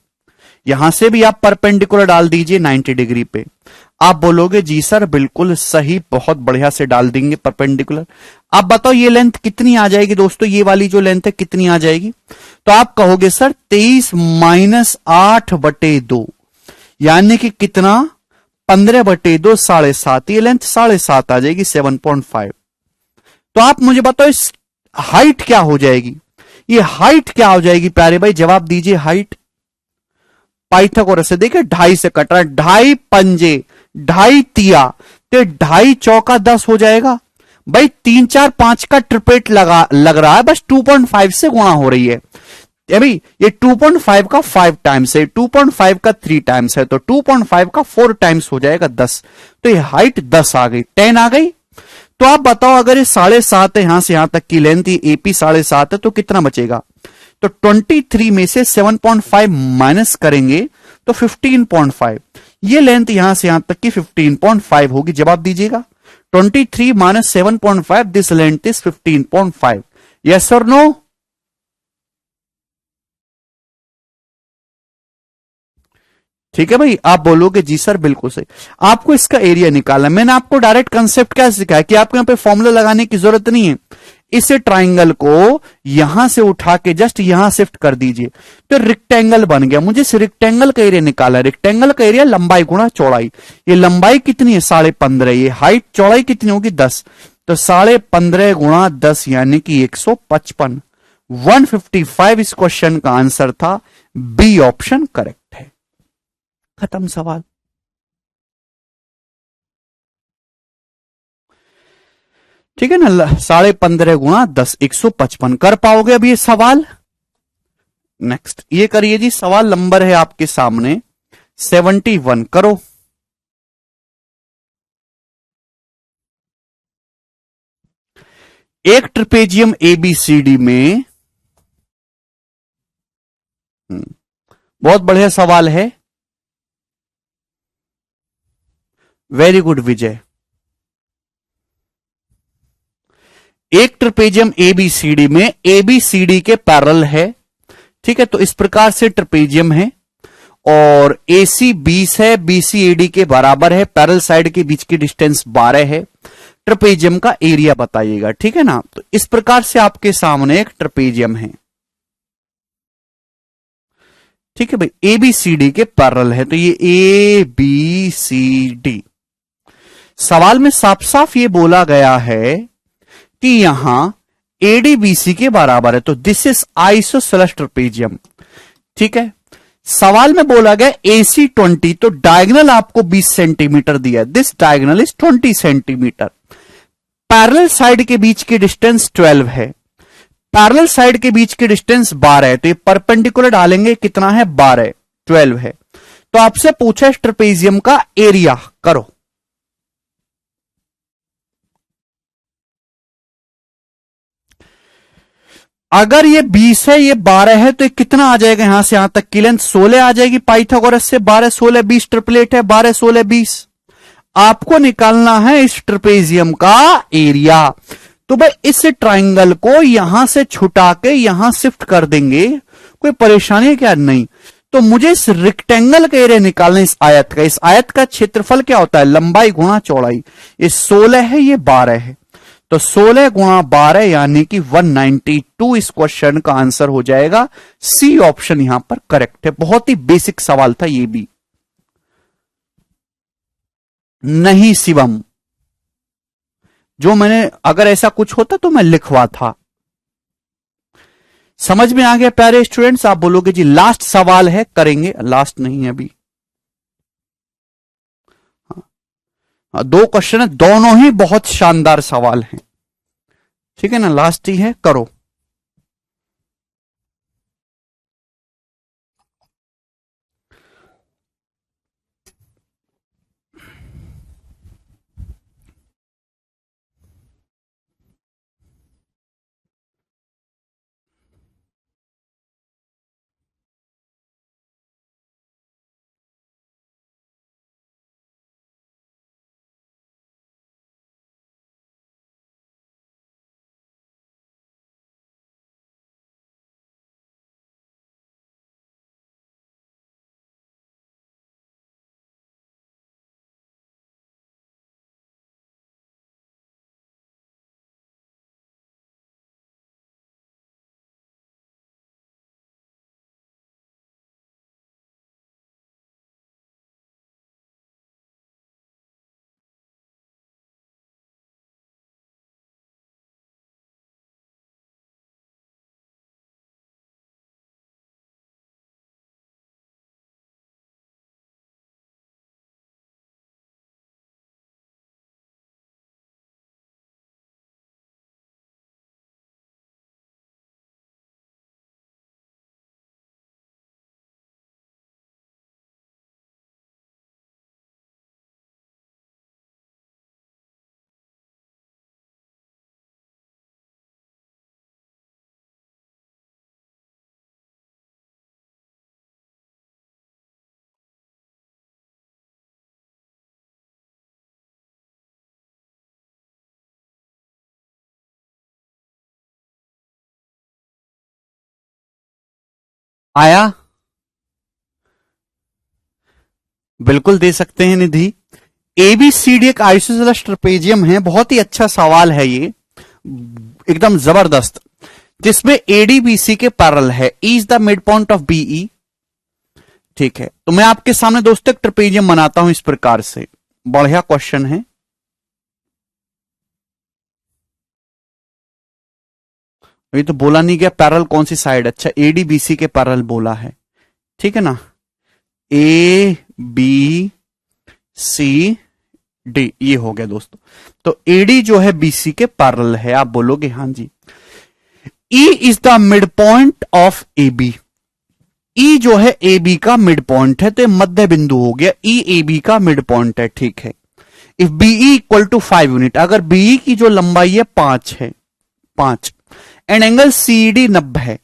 यहां से भी आप परपेंडिकुलर डाल दीजिए 90 डिग्री पे। आप बोलोगे जी सर बिल्कुल सही, बहुत बढ़िया से डाल देंगे परपेंडिकुलर। आप बताओ ये लेंथ कितनी आ जाएगी दोस्तों, ये वाली जो लेंथ है कितनी आ जाएगी? तो आप कहोगे सर 23 - 8/2, यानी कि कितना? 15/2 7.5, ये लेंथ 7.5 आ जाएगी, 7.5। तो आप मुझे बताओ इस हाइट क्या हो जाएगी? ये हाइट क्या हो जाएगी प्यारे भाई, जवाब दीजिए। हाइट पाइथागोरस से देखिए 2.5 से कट रहा है, 2.5 पंजे 2.5 तिया, तो 2.5 चौका 10 हो जाएगा भाई। 3 4 5 का ट्रिपलेट लग रहा है, बस 2.5 से गुणा हो रही है भाई। ये 2.5 का 5 टाइम्स है, 2.5 का 3 टाइम्स है, तो 2.5 का 4 टाइम्स हो जाएगा 10। तो ये हाइट 10 आ गई, 10 आ गई। तो आप बताओ अगर ये 7.5 है, यहां से यहां तक की लेंथ, AP 7.5 है, तो कितना बचेगा? तो 23 में से 7.5 माइनस करेंगे तो 15.5, ये लेंथ यहां से यहां तक की 15.5 होगी। जवाब दीजिएगा। 23 - 7.5, दिस लेंथ इज 15.5। यस और नो? ठीक है भाई, आप बोलोगे जी सर बिल्कुल सही। आपको इसका एरिया निकालना, मैंने आपको डायरेक्ट कंसेप्ट क्या सिखाया कि आपको यहां पे फॉर्मूला लगाने की जरूरत नहीं है। इसे ट्राइंगल को यहां से उठा के जस्ट यहां शिफ्ट कर दीजिए, तो रेक्टेंगल बन गया। मुझे इस रेक्टेंगल का एरिया निकाला। रेक्टेंगल का एरिया लंबाई गुणा चौड़ाई, ये लंबाई कितनी है? 15.5, ये हाइट चौड़ाई कितनी होगी? 10, तो 15.5 गुणा 10 यानी कि 155, 155 इस क्वेश्चन का आंसर था। बी ऑप्शन करेक्ट है। खत्म सवाल। ठीक है ना, 15.5 गुणा 10, 155 कर पाओगे अब ये सवाल? नेक्स्ट ये करिए जी, सवाल नंबर है आपके सामने 71। करो। एक ट्रेपेजियम ABCD में, बहुत बढ़िया सवाल है, वेरी गुड विजय। एक ट्रेपेजियम ABCD में ABCD के पैरेलल है, ठीक है, तो इस प्रकार से ट्रेपेजियम है, और AC 20 है, BC AD के बराबर है, पैरेलल साइड के बीच की डिस्टेंस 12 है। ट्रेपेजियम का एरिया बताइएगा, ठीक है ना। तो इस प्रकार से आपके सामने एक ट्रेपेजियम है, ठीक है भाई, ABCD के पैरेलल है, तो ये ABCD। सवाल में साफ साफ ये बोला गया है कि यहां ADBC के बराबर है, तो दिस इज आइसोसेलेस ट्रेपेजियम, ठीक है। सवाल में बोला गया AC 20, तो डायगोनल आपको 20 सेंटीमीटर दिया है, this diagonal is 20 centimetre. Parallel side के बीच की डिस्टेंस 12 है, पैरेलल साइड के बीच की डिस्टेंस 12 है, तो ये परपेंडिकुलर डालेंगे, कितना है? 12, 12 है। तो आपसे पूछा इस ट्रेपेजियम का एरिया। करो। अगर ये 20 है, ये 12 है, तो ये कितना आ जाएगा? यहां से यहां तक की लेंथ 16 आ जाएगी। पाइथागोरस से 12 16 20 ट्रिपलेट है, 12 16 20। आपको निकालना है इस ट्रेपेजियम का एरिया। तो भाई इस ट्राइंगल को यहां से छुटा के यहां शिफ्ट कर देंगे, कोई परेशानी है क्या? नहीं। तो मुझे इस रेक्टेंगल का एरिया निकालना, इस आयत का। इस आयत का क्षेत्रफल क्या होता है? लंबाई गुणा चौड़ाई। ये 16 है, ये 12 है, तो 16 गुणा 12 यानी कि 192 इस क्वेश्चन का आंसर हो जाएगा। सी ऑप्शन यहां पर करेक्ट है। बहुत ही बेसिक सवाल था ये भी। नहीं शिवम, जो मैंने, अगर ऐसा कुछ होता तो मैं लिखवा था। समझ में आ गया प्यारे स्टूडेंट्स? आप बोलोगे जी लास्ट सवाल है, करेंगे। लास्ट नहीं है अभी, 2 क्वेश्चन है, दोनों ही बहुत शानदार सवाल हैं। ठीक है ना, लास्ट ही है, करो। आया? बिल्कुल दे सकते हैं निधि। एबीसीडी एक आइसोसेलेस ट्रेपेजियम है, बहुत ही अच्छा सवाल है ये, एकदम जबरदस्त, जिसमें एडीबीसी के पैरेलल है। E is the mid point of B E. ठीक है, तो मैं आपके सामने दोस्तों एक ट्रेपेजियम बनाता हूं इस प्रकार से। बढ़िया क्वेश्चन है। ये तो बोला नहीं गया पैरेलल कौन सी साइड। अच्छा, एडीबीसी के पैरेलल बोला है, ठीक है ना। ए बी सी डी, ये हो गया दोस्तों। तो एडी जो है बीसी के पैरेलल है, आप बोलोगे हाँ जी। E is the mid point of A B. E जो है ए बी का मिड पॉइंट है, तो ये मध्य बिंदु हो गया। ई ए बी का मिड पॉइंट है, ठीक है। If BE equal to 5 unit, अगर बीई की जो लंबाई है 5 है, 5, एंड एंगल सीडी 90 है,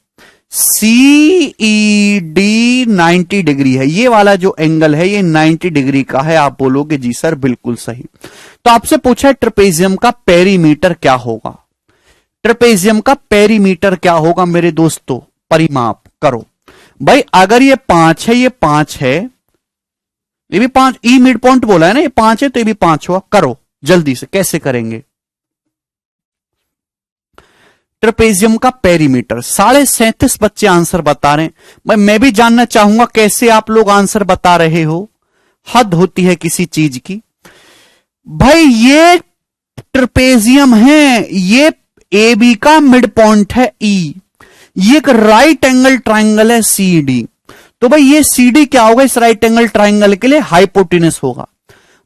सीईडी 90 डिग्री है, ये वाला जो एंगल है ये 90 डिग्री का है, आप बोलोगे जी सर बिल्कुल सही। तो आपसे पूछा है ट्रेपेजियम का पेरीमीटर क्या होगा। ट्रेपेजियम का पेरीमीटर क्या होगा मेरे दोस्तों? परिमाप करो भाई। अगर ये 5 है, ये 5 है, ये भी 5, ई मिड पॉइंट बोला है ना, ये 5 है तो ये भी 5 हुआ। करो जल्दी से, कैसे करेंगे? ट्रेपेजियम का पेरीमीटर। 37.5 बच्चे आंसर बता रहे हैं। मैं भी जानना चाहूंगा कैसे आप लोग आंसर बता रहे हो, हद होती है किसी चीज की। भाई ये ट्रेपेजियम है, ये ए बी का मिड पॉइंट है ई, ये एक राइट एंगल ट्राइंगल है सी डी। तो भाई ये सी डी क्या होगा इस राइट एंगल ट्राइंगल के लिए? हाइपोटेनस होगा।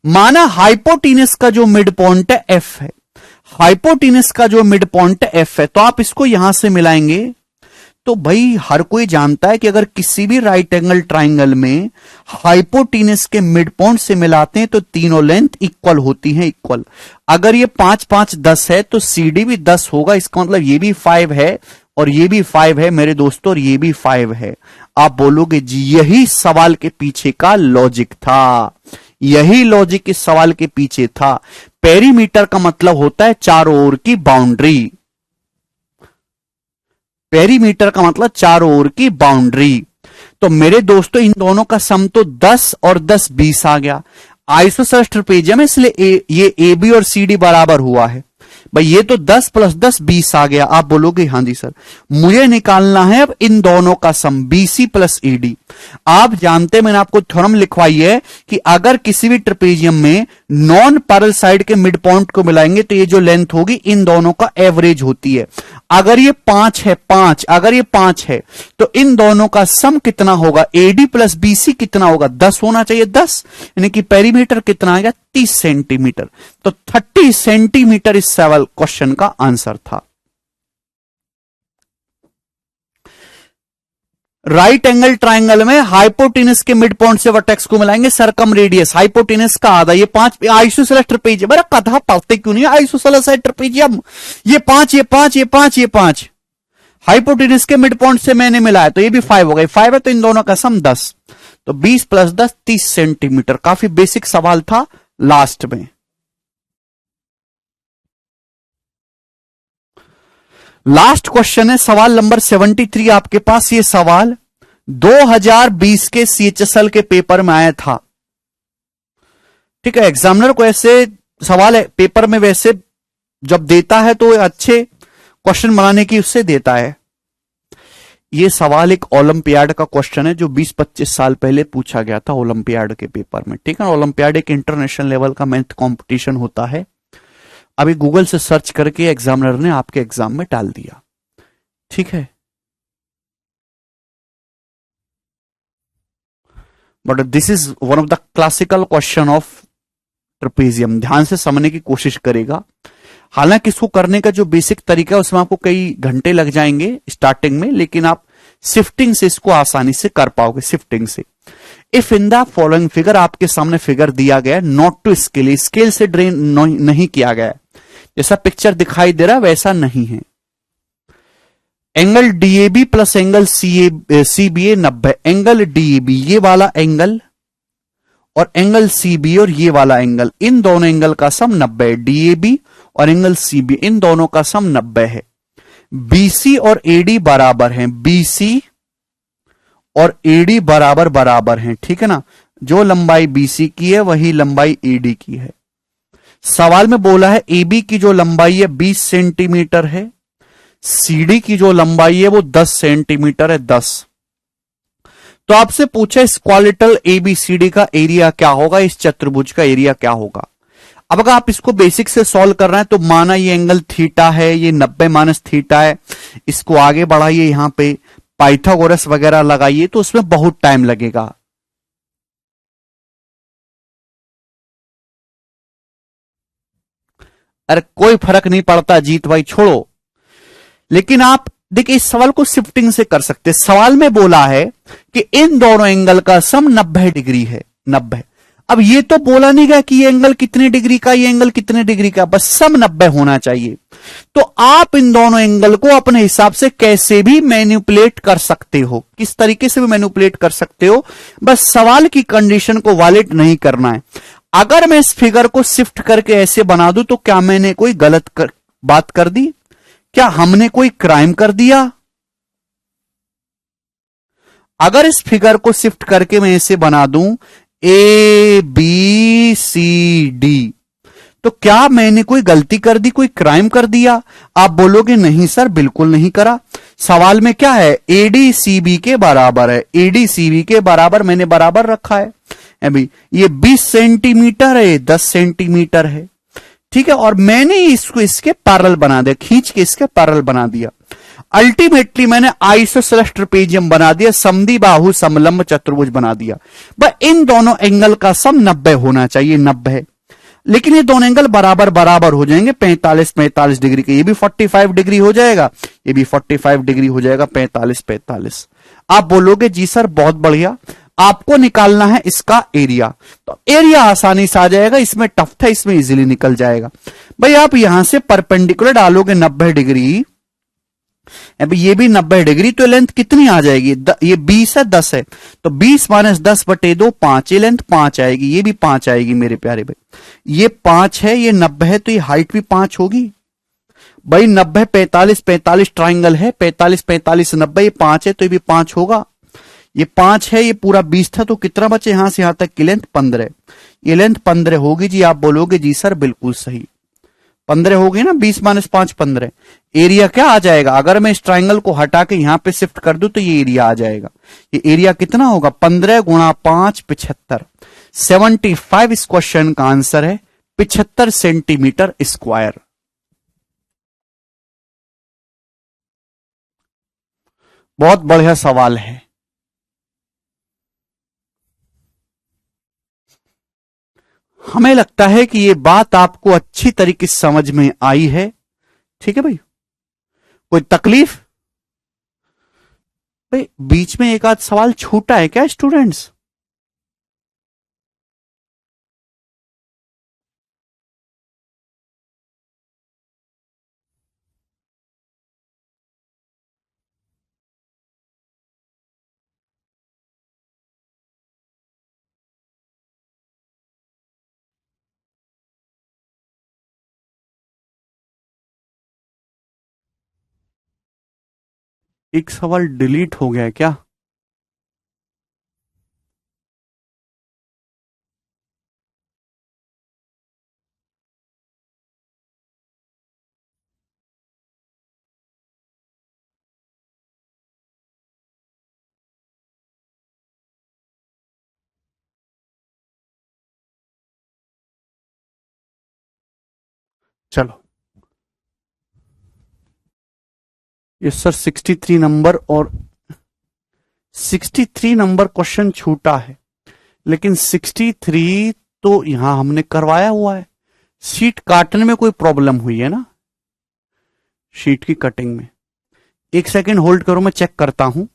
माना हाइपोटेनस का जो मिड पॉइंट है एफ है, हाइपोटेनस का जो मिड पॉइंट एफ है, तो आप इसको यहां से मिलाएंगे। तो भाई हर कोई जानता है कि अगर किसी भी राइट एंगल ट्राइंगल में हाइपोटेनस के मिड पॉइंट से मिलाते हैं तो तीनों लेंथ इक्वल होती हैं, इक्वल। अगर ये 5 5 10 है तो सीडी भी 10 होगा, इसका मतलब ये भी 5 है और ये भी 5 है मेरे दोस्तों, और ये भी 5 है। आप बोलोगे जी यही सवाल के पीछे का लॉजिक था, यही लॉजिक इस सवाल के पीछे था। पेरीमीटर का मतलब होता है चारों ओर की बाउंड्री। पेरीमीटर का मतलब चारों ओर की बाउंड्री। तो मेरे दोस्तों इन दोनों का सम तो 10 और 10 20 आ गया। आइसोसेलेस ट्रेपेजियम है इसलिए ये ए बी और सी डी बराबर हुआ है। भाई ये तो 10 + 10 20 आ गया। आप बोलोगे हाँ जी सर, मुझे निकालना है अब इन दोनों का सम BC + ED। आप जानते हैं मैंने आपको थ्योरम लिखवाई है कि अगर किसी भी ट्रेपेजियम में नॉन पैरेलल साइड के मिड पॉइंट को मिलाएंगे तो ये जो लेंथ होगी इन दोनों का एवरेज होती है। अगर ये 5 है, 5 अगर ये 5 है तो इन दोनों का सम कितना होगा? AD + BC कितना होगा? 10 होना चाहिए। 10 यानी कि पेरीमीटर कितना आएगा? 30 सेंटीमीटर। तो 30 सेंटीमीटर इस सवाल क्वेश्चन का आंसर था। राइट एंगल ट्राइंगल में हाइपोटेनस के मिड पॉइंट से वर्टेक्स को मिलाएंगे, सरकम रेडियस हाइपोटेनस का आधा। ये 5 आइसोसेलेस ट्रेपेजियम। अरे कथा पढ़ते क्यों नहीं? आइसोसेलेस है ट्रेपेजियम। ये 5 ये 5 ये 5 ये 5 हाइपोटेनस के मिड पॉइंट से मैंने मिलाया तो ये भी 5 हो गई। 5 है तो इन दोनों का सम 10। तो 20 + 10 30 सेंटीमीटर। काफी बेसिक सवाल था लास्ट में। लास्ट क्वेश्चन है सवाल नंबर 73 आपके पास। ये सवाल 2020 के CHSL के पेपर में आया था। ठीक है, एग्जामिनर को ऐसे सवाल पेपर में वैसे जब देता है तो अच्छे क्वेश्चन बनाने की उससे देता है। ये सवाल एक ओलंपियाड का क्वेश्चन है जो 20-25 साल पहले पूछा गया था ओलंपियाड के पेपर में। ठीक है, ओलंपियाड एक इंटरनेशनल लेवल का मैथ कंपटीशन होता है। अभी गूगल से सर्च करके एग्जामिनर ने आपके एग्जाम में डाल दिया। ठीक है, but this is one of the classical question of trapezium. ध्यान से समझने की कोशिश करेगा। हालांकि इसको करने का जो बेसिक तरीका है उसमें आपको कई घंटे लग जाएंगे स्टार्टिंग में, लेकिन आप शिफ्टिंग से इसको आसानी से कर पाओगे। शिफ्टिंग से if in the following figure, आपके सामने फिगर दिया गया, नॉट टू स्केल, स्केल से ड्रेन नहीं किया गया, जैसा पिक्चर दिखाई दे रहा वैसा नहीं है। Angle DAB + angle CBA 90। Angle DAB ये वाला एंगल और एंगल CBA और ये वाला एंगल, इन दोनों एंगल का सम 90 है। DAB और एंगल CBA इन दोनों का सम 90 है। BC और AD बराबर हैं। BC और AD बराबर हैं। ठीक है ना, जो लंबाई BC की है वही लंबाई AD की है। सवाल में बोला है AB की जो लंबाई है 20 सेंटीमीटर है, CD की जो लंबाई है वो 10 सेंटीमीटर है। 10। तो आपसे पूछा स्क्वालिटल ABCD का एरिया क्या होगा, इस चतुर्भुज का एरिया क्या होगा। अब अगर आप इसको बेसिक से सॉल्व कर रहे हैं तो माना ये एंगल थीटा है, ये 90 - थीटा है, इसको आगे बढ़ाइए, यहां पे पाइथागोरस वगैरह लगाइए तो उसमें बहुत टाइम लगेगा। अरे कोई फर्क नहीं पड़ता जीत भाई, छोड़ो। लेकिन आप देखिए इस सवाल को शिफ्टिंग से कर सकते। सवाल में बोला है कि इन दोनों एंगल का सम 90 डिग्री है। 90। अब ये तो बोला नहीं गया कि ये एंगल कितने डिग्री का, ये एंगल कितने डिग्री का, बस सम 90 होना चाहिए। तो आप इन दोनों एंगल को अपने हिसाब से कैसे भी मैनिपुलेट कर सकते हो, किस तरीके से भी मैनिपुलेट कर सकते हो, बस सवाल की कंडीशन को वायलेट नहीं करना है। अगर मैं इस फिगर को शिफ्ट करके ऐसे बना दूं तो क्या मैंने कोई गलत बात कर दी? क्या हमने कोई क्राइम कर दिया? अगर इस फिगर को शिफ्ट करके मैं ऐसे बना दूं ABCD तो क्या मैंने कोई गलती कर दी, कोई क्राइम कर दिया? आप बोलोगे नहीं सर, बिल्कुल नहीं करा। सवाल में क्या है? ADCB के बराबर है। ADCB के बराबर मैंने बराबर रखा है। अभी ये 20 सेंटीमीटर है, 10 सेंटीमीटर है। ठीक है, और मैंने इसको इसके पैरेलल बना दिया, खींच के इसके पैरेलल बना दिया। अल्टीमेटली मैंने आइसोसेलेस ट्रेपेजियम बना दिया, समद्विबाहु समलंब चतुर्भुज बना दिया। बस इन दोनों एंगल का सम 90 होना चाहिए। 90, लेकिन ये दोनों एंगल बराबर हो जाएंगे 45 डिग्री के। ये भी 45 डिग्री हो जाएगा, ये भी 45 डिग्री हो जाएगा। 45। आप बोलोगे जी सर बहुत बढ़िया, आपको निकालना है इसका एरिया। तो एरिया आसानी से आ जाएगा, इसमें टफ था, इसमें इजीली निकल जाएगा। भाई आप यहां से परपेंडिकुलर डालोगे 90 डिग्री, अभी ये भी 90 डिग्री, तो लेंथ कितनी आ जाएगी? ये 20 है, 10 है, तो 20 माइनस 10/2 5, ये लेंथ 5 आएगी, ये भी 5 आएगी मेरे प्यारे भाई। ये 5 है, ये 90 है, तो ये हाइट भी 5 होगी भाई। 90 45 45 ट्राइंगल है, 45 45 90, ये 5 है तो ये भी 5 होगा। ये 5 है, ये पूरा 20 था, तो कितना बचे यहां से यहां तक की लेंथ? 15। ये लेंथ 15 होगी जी। आप बोलोगे जी सर बिल्कुल सही, 15 होगी ना, 20 माइनस 5 15। एरिया क्या आ जाएगा? अगर मैं इस ट्राइंगल को हटा के यहां पे शिफ्ट कर दूं तो ये एरिया आ जाएगा। ये एरिया कितना होगा? 15 गुणा 5 75। 75 इस क्वेश्चन का आंसर है, 75 सेंटीमीटर स्क्वायर। बहुत बढ़िया सवाल है। हमें लगता है कि ये बात आपको अच्छी तरीके से समझ में आई है। ठीक है भाई, कोई तकलीफ? भाई बीच में एक आध सवाल छूटा है क्या स्टूडेंट्स? एक सवाल डिलीट हो गया है क्या? चलो, ये सर 63 नंबर और 63 नंबर क्वेश्चन छूटा है, लेकिन 63 तो यहां हमने करवाया हुआ है। शीट काटने में कोई प्रॉब्लम हुई है ना? शीट की कटिंग में? एक सेकंड होल्ड करो, मैं चेक करता हूं।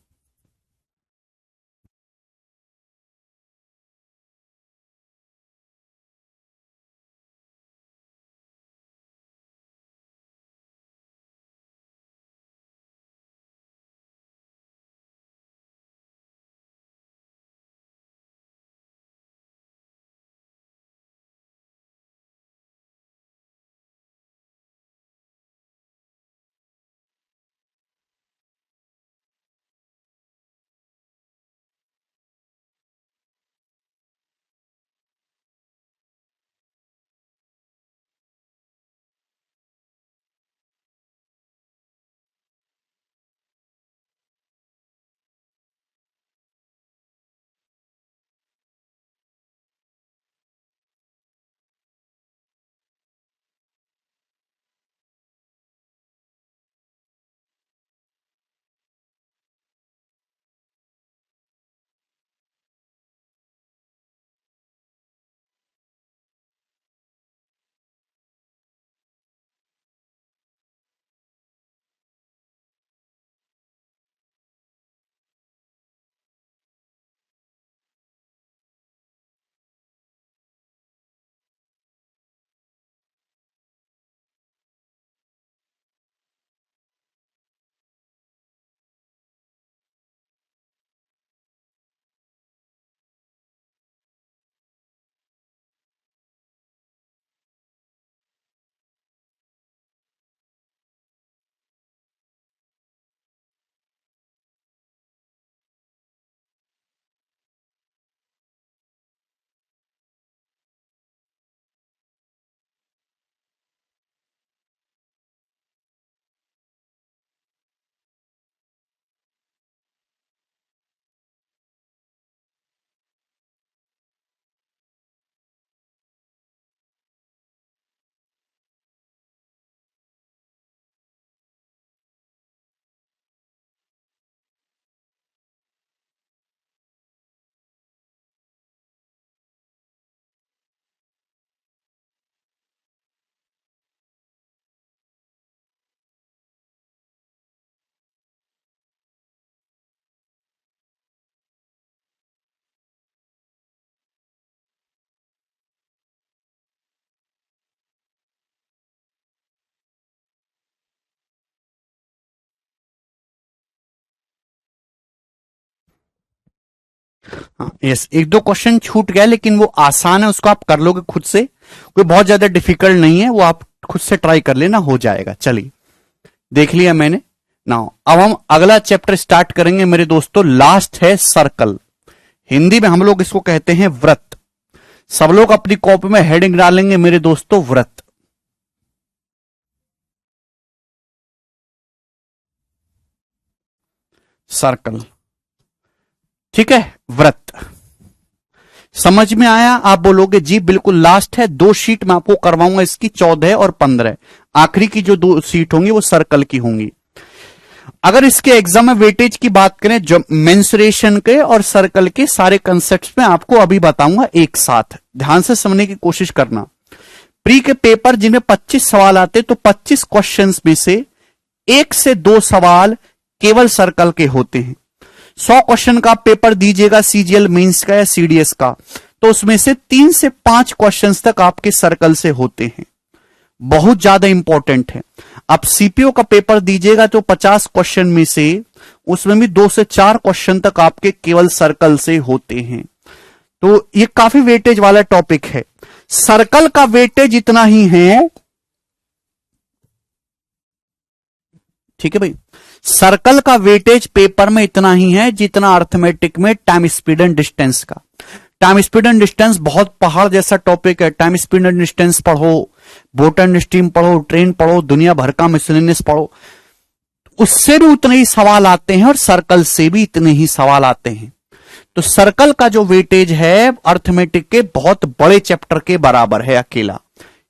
हाँ यस, एक दो क्वेश्चन छूट गया लेकिन वो आसान है, उसको आप कर लोगे खुद से, कोई बहुत ज्यादा डिफिकल्ट नहीं है, वो आप खुद से ट्राई कर लेना, हो जाएगा। चलिए देख लिया मैंने। नाउ अब हम अगला चैप्टर स्टार्ट करेंगे मेरे दोस्तों, लास्ट है सर्कल। हिंदी में हम लोग इसको कहते हैं व्रत। सब लोग अपनी कॉपी में हेडिंग डालेंगे मेरे दोस्तों, व्रत। सर्कल, ठीक है, व्रत। समझ में आया? आप बोलोगे जी बिल्कुल लास्ट है, 2 शीट मैं आपको करवाऊंगा इसकी, 14 और 15। आखिरी की जो 2 शीट होंगी वो सर्कल की होंगी। अगर इसके एग्जाम में वेटेज की बात करें, जो मेंसुरेशन के और सर्कल के सारे कंसेप्ट में आपको अभी बताऊंगा एक साथ, ध्यान से समझने की कोशिश करना। प्री के पेपर जिनमें 25 सवाल आते तो 25 क्वेश्चंस में से 1 से 2 सवाल केवल सर्कल के होते हैं। 100 क्वेश्चन का पेपर दीजिएगा सीजीएल मेंस का या सीडीएस का, तो उसमें से 3 से 5 क्वेश्चंस तक आपके सर्कल से होते हैं, बहुत ज्यादा इंपॉर्टेंट है। आप सीपीओ का पेपर दीजिएगा तो 50 क्वेश्चन में से उसमें भी 2 से 4 क्वेश्चन तक आपके केवल सर्कल से होते हैं। तो ये काफी वेटेज वाला टॉपिक है। सर्कल का वेटेज इतना ही है, ठीक है भाई, सर्कल का वेटेज पेपर में इतना ही है जितना अर्थमेटिक में टाइम स्पीड एंड डिस्टेंस का। टाइम स्पीड एंड डिस्टेंस बहुत पहाड़ जैसा टॉपिक है। टाइम स्पीड एंड डिस्टेंस पढ़ो, बोट एंड स्टीम पढ़ो, ट्रेन पढ़ो, दुनिया भर का मिसलेनियस पढ़ो, उससे भी उतने ही सवाल आते हैं और सर्कल से भी इतने ही सवाल आते हैं। तो सर्कल का जो वेटेज है अर्थमेटिक के बहुत बड़े चैप्टर के बराबर है अकेला,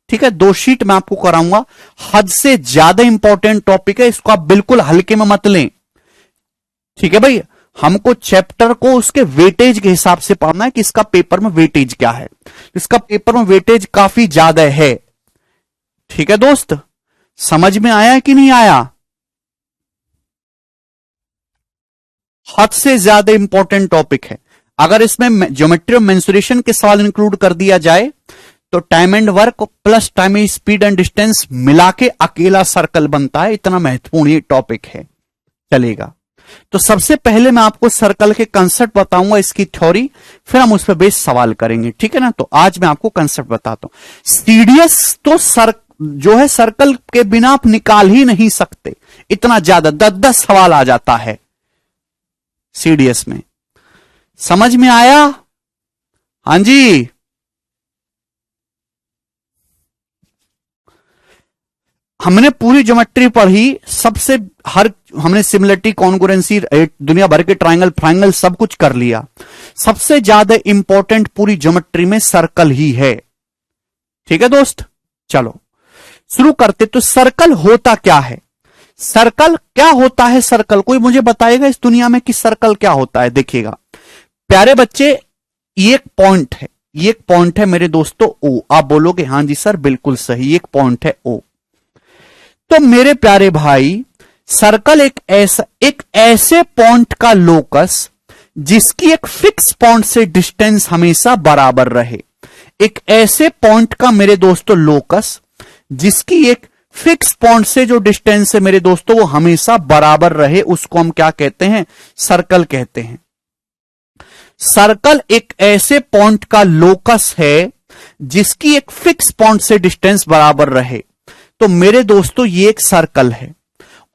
ठीक है। 2 शीट मैं आपको कराऊंगा, हद से ज्यादा इंपॉर्टेंट टॉपिक है, इसको आप बिल्कुल हल्के में मत लें, ठीक है भाई। हमको चैप्टर को उसके वेटेज के हिसाब से पढ़ना है कि इसका पेपर में वेटेज क्या है। इसका पेपर में वेटेज काफी ज्यादा है, ठीक है दोस्त। समझ में आया कि नहीं आया? हद से ज्यादा इंपॉर्टेंट टॉपिक है। अगर इसमें ज्योमेट्री और मेंसुरेशन के सवाल इंक्लूड कर दिया जाए तो time and work plus time speed and distance मिला के अकेला सर्कल बनता है, इतना महत्वपूर्ण ये टॉपिक है। चलेगा, तो सबसे पहले मैं आपको सर्कल के कंसेप्ट बताऊंगा, इसकी थ्योरी, फिर हम उस पर बेस सवाल करेंगे, ठीक है ना। तो आज मैं आपको कंसेप्ट बताता हूं। सीडीएस तो जो है सर्कल के बिना आप निकाल ही नहीं सकते, इतना ज्यादा 10-10 सवाल आ जाता है सीडीएस में। समझ में आया? हां जी, हमने पूरी ज्योमेट्री पढ़ी, सबसे हमने सिमिलरिटी, कॉन्ग्रुएंसी, दुनिया भर के ट्रायंगल ट्रायंगल सब कुछ कर लिया। सबसे ज्यादा इंपॉर्टेंट पूरी ज्योमेट्री में सर्कल ही है, ठीक है दोस्त। चलो शुरू करते। तो सर्कल होता क्या है? सर्कल क्या होता है? सर्कल कोई मुझे बताएगा इस दुनिया में कि सर्कल क्या होता है? देखिएगा प्यारे बच्चे, ये एक पॉइंट है, ये एक पॉइंट है मेरे दोस्तों ओ। आप बोलोगे हां जी सर बिल्कुल सही, एक पॉइंट है ओ। तो मेरे प्यारे भाई, सर्कल एक ऐसे पॉइंट का लोकस जिसकी एक फिक्स पॉइंट से डिस्टेंस हमेशा बराबर रहे। एक ऐसे पॉइंट का मेरे दोस्तों लोकस जिसकी एक फिक्स पॉइंट से जो डिस्टेंस है मेरे दोस्तों वो हमेशा बराबर रहे, उसको हम क्या कहते हैं? सर्कल कहते हैं। सर्कल एक ऐसे पॉइंट का लोकस है जिसकी एक फिक्स पॉइंट से डिस्टेंस बराबर रहे। तो मेरे दोस्तों ये एक सर्कल है,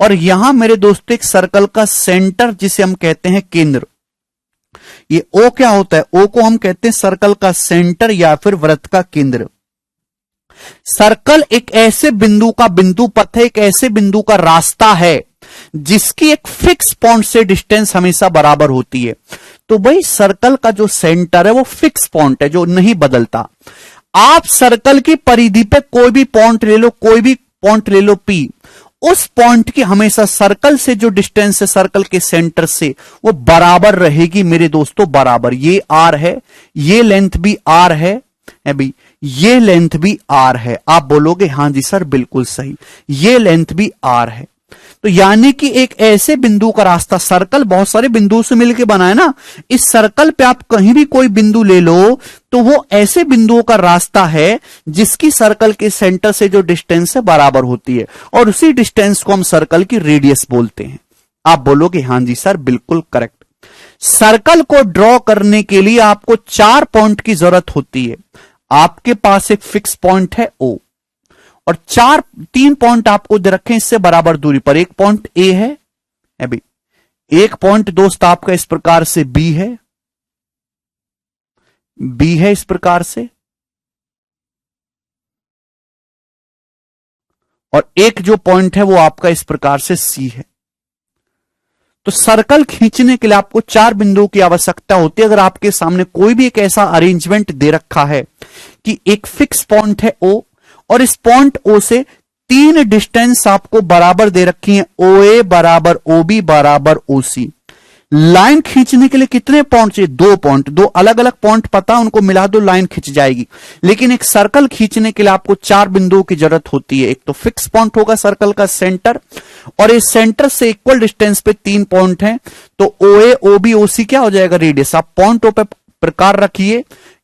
और यहां मेरे दोस्तों एक सर्कल का सेंटर जिसे हम कहते हैं केंद्र। ये ओ क्या होता है? ओ को हम कहते हैं सर्कल का सेंटर या फिर वृत्त का केंद्र। सर्कल एक ऐसे बिंदु का बिंदु पथ है, एक ऐसे बिंदु का रास्ता है जिसकी एक फिक्स पॉइंट से डिस्टेंस हमेशा बराबर होती है। तो भाई सर्कल का जो सेंटर है वो फिक्स पॉइंट है जो नहीं बदलता। आप सर्कल की परिधि पे कोई भी पॉइंट ले लो, कोई भी पॉइंट ले लो पी, उस पॉइंट की हमेशा सर्कल से जो डिस्टेंस है सर्कल के सेंटर से वो बराबर रहेगी मेरे दोस्तों, बराबर। ये आर है, ये लेंथ भी आर है भाई, ये लेंथ भी आर है। आप बोलोगे हां जी सर बिल्कुल सही, ये लेंथ भी आर है। तो यानी कि एक ऐसे बिंदु का रास्ता, सर्कल बहुत सारे बिंदुओं से मिलकर बना है ना, इस सर्कल पे आप कहीं भी कोई बिंदु ले लो तो वो ऐसे बिंदुओं का रास्ता है जिसकी सर्कल के सेंटर से जो डिस्टेंस है बराबर होती है, और उसी डिस्टेंस को हम सर्कल की रेडियस बोलते हैं। आप बोलोगे हां जी सर बिल्कुल करेक्ट। सर्कल को ड्रॉ करने के लिए आपको 4 पॉइंट की जरूरत होती है। आपके पास एक फिक्स पॉइंट है O और 3 पॉइंट आपको दे रखे इससे बराबर दूरी पर। एक पॉइंट A है अभी, एक पॉइंट दोस्त आपका इस प्रकार से B है इस प्रकार से, और एक जो पॉइंट है वो आपका इस प्रकार से C है। तो सर्कल खींचने के लिए आपको 4 बिंदुओं की आवश्यकता होती है। अगर आपके सामने कोई भी एक ऐसा अरेंजमेंट दे रखा है कि एक फिक्स पॉइंट है O और इस पॉइंट O से 3 डिस्टेंस आपको बराबर दे रखी है, OA बराबर OB बराबर OC। लाइन खींचने के लिए कितने पॉइंट चाहिए? 2 पॉइंट। 2 अलग अलग पॉइंट पता, उनको मिला दो, लाइन खिंच जाएगी। लेकिन एक सर्कल खींचने के लिए आपको 4 बिंदुओं की जरूरत होती है। एक तो फिक्स पॉइंट होगा सर्कल का सेंटर, और इस सेंटर से इक्वल डिस्टेंस पे 3 पॉइंट हैं, तो OA OB OC क्या हो जाएगा? रेडियस। आप पॉइंट पे प्रकार रखिए,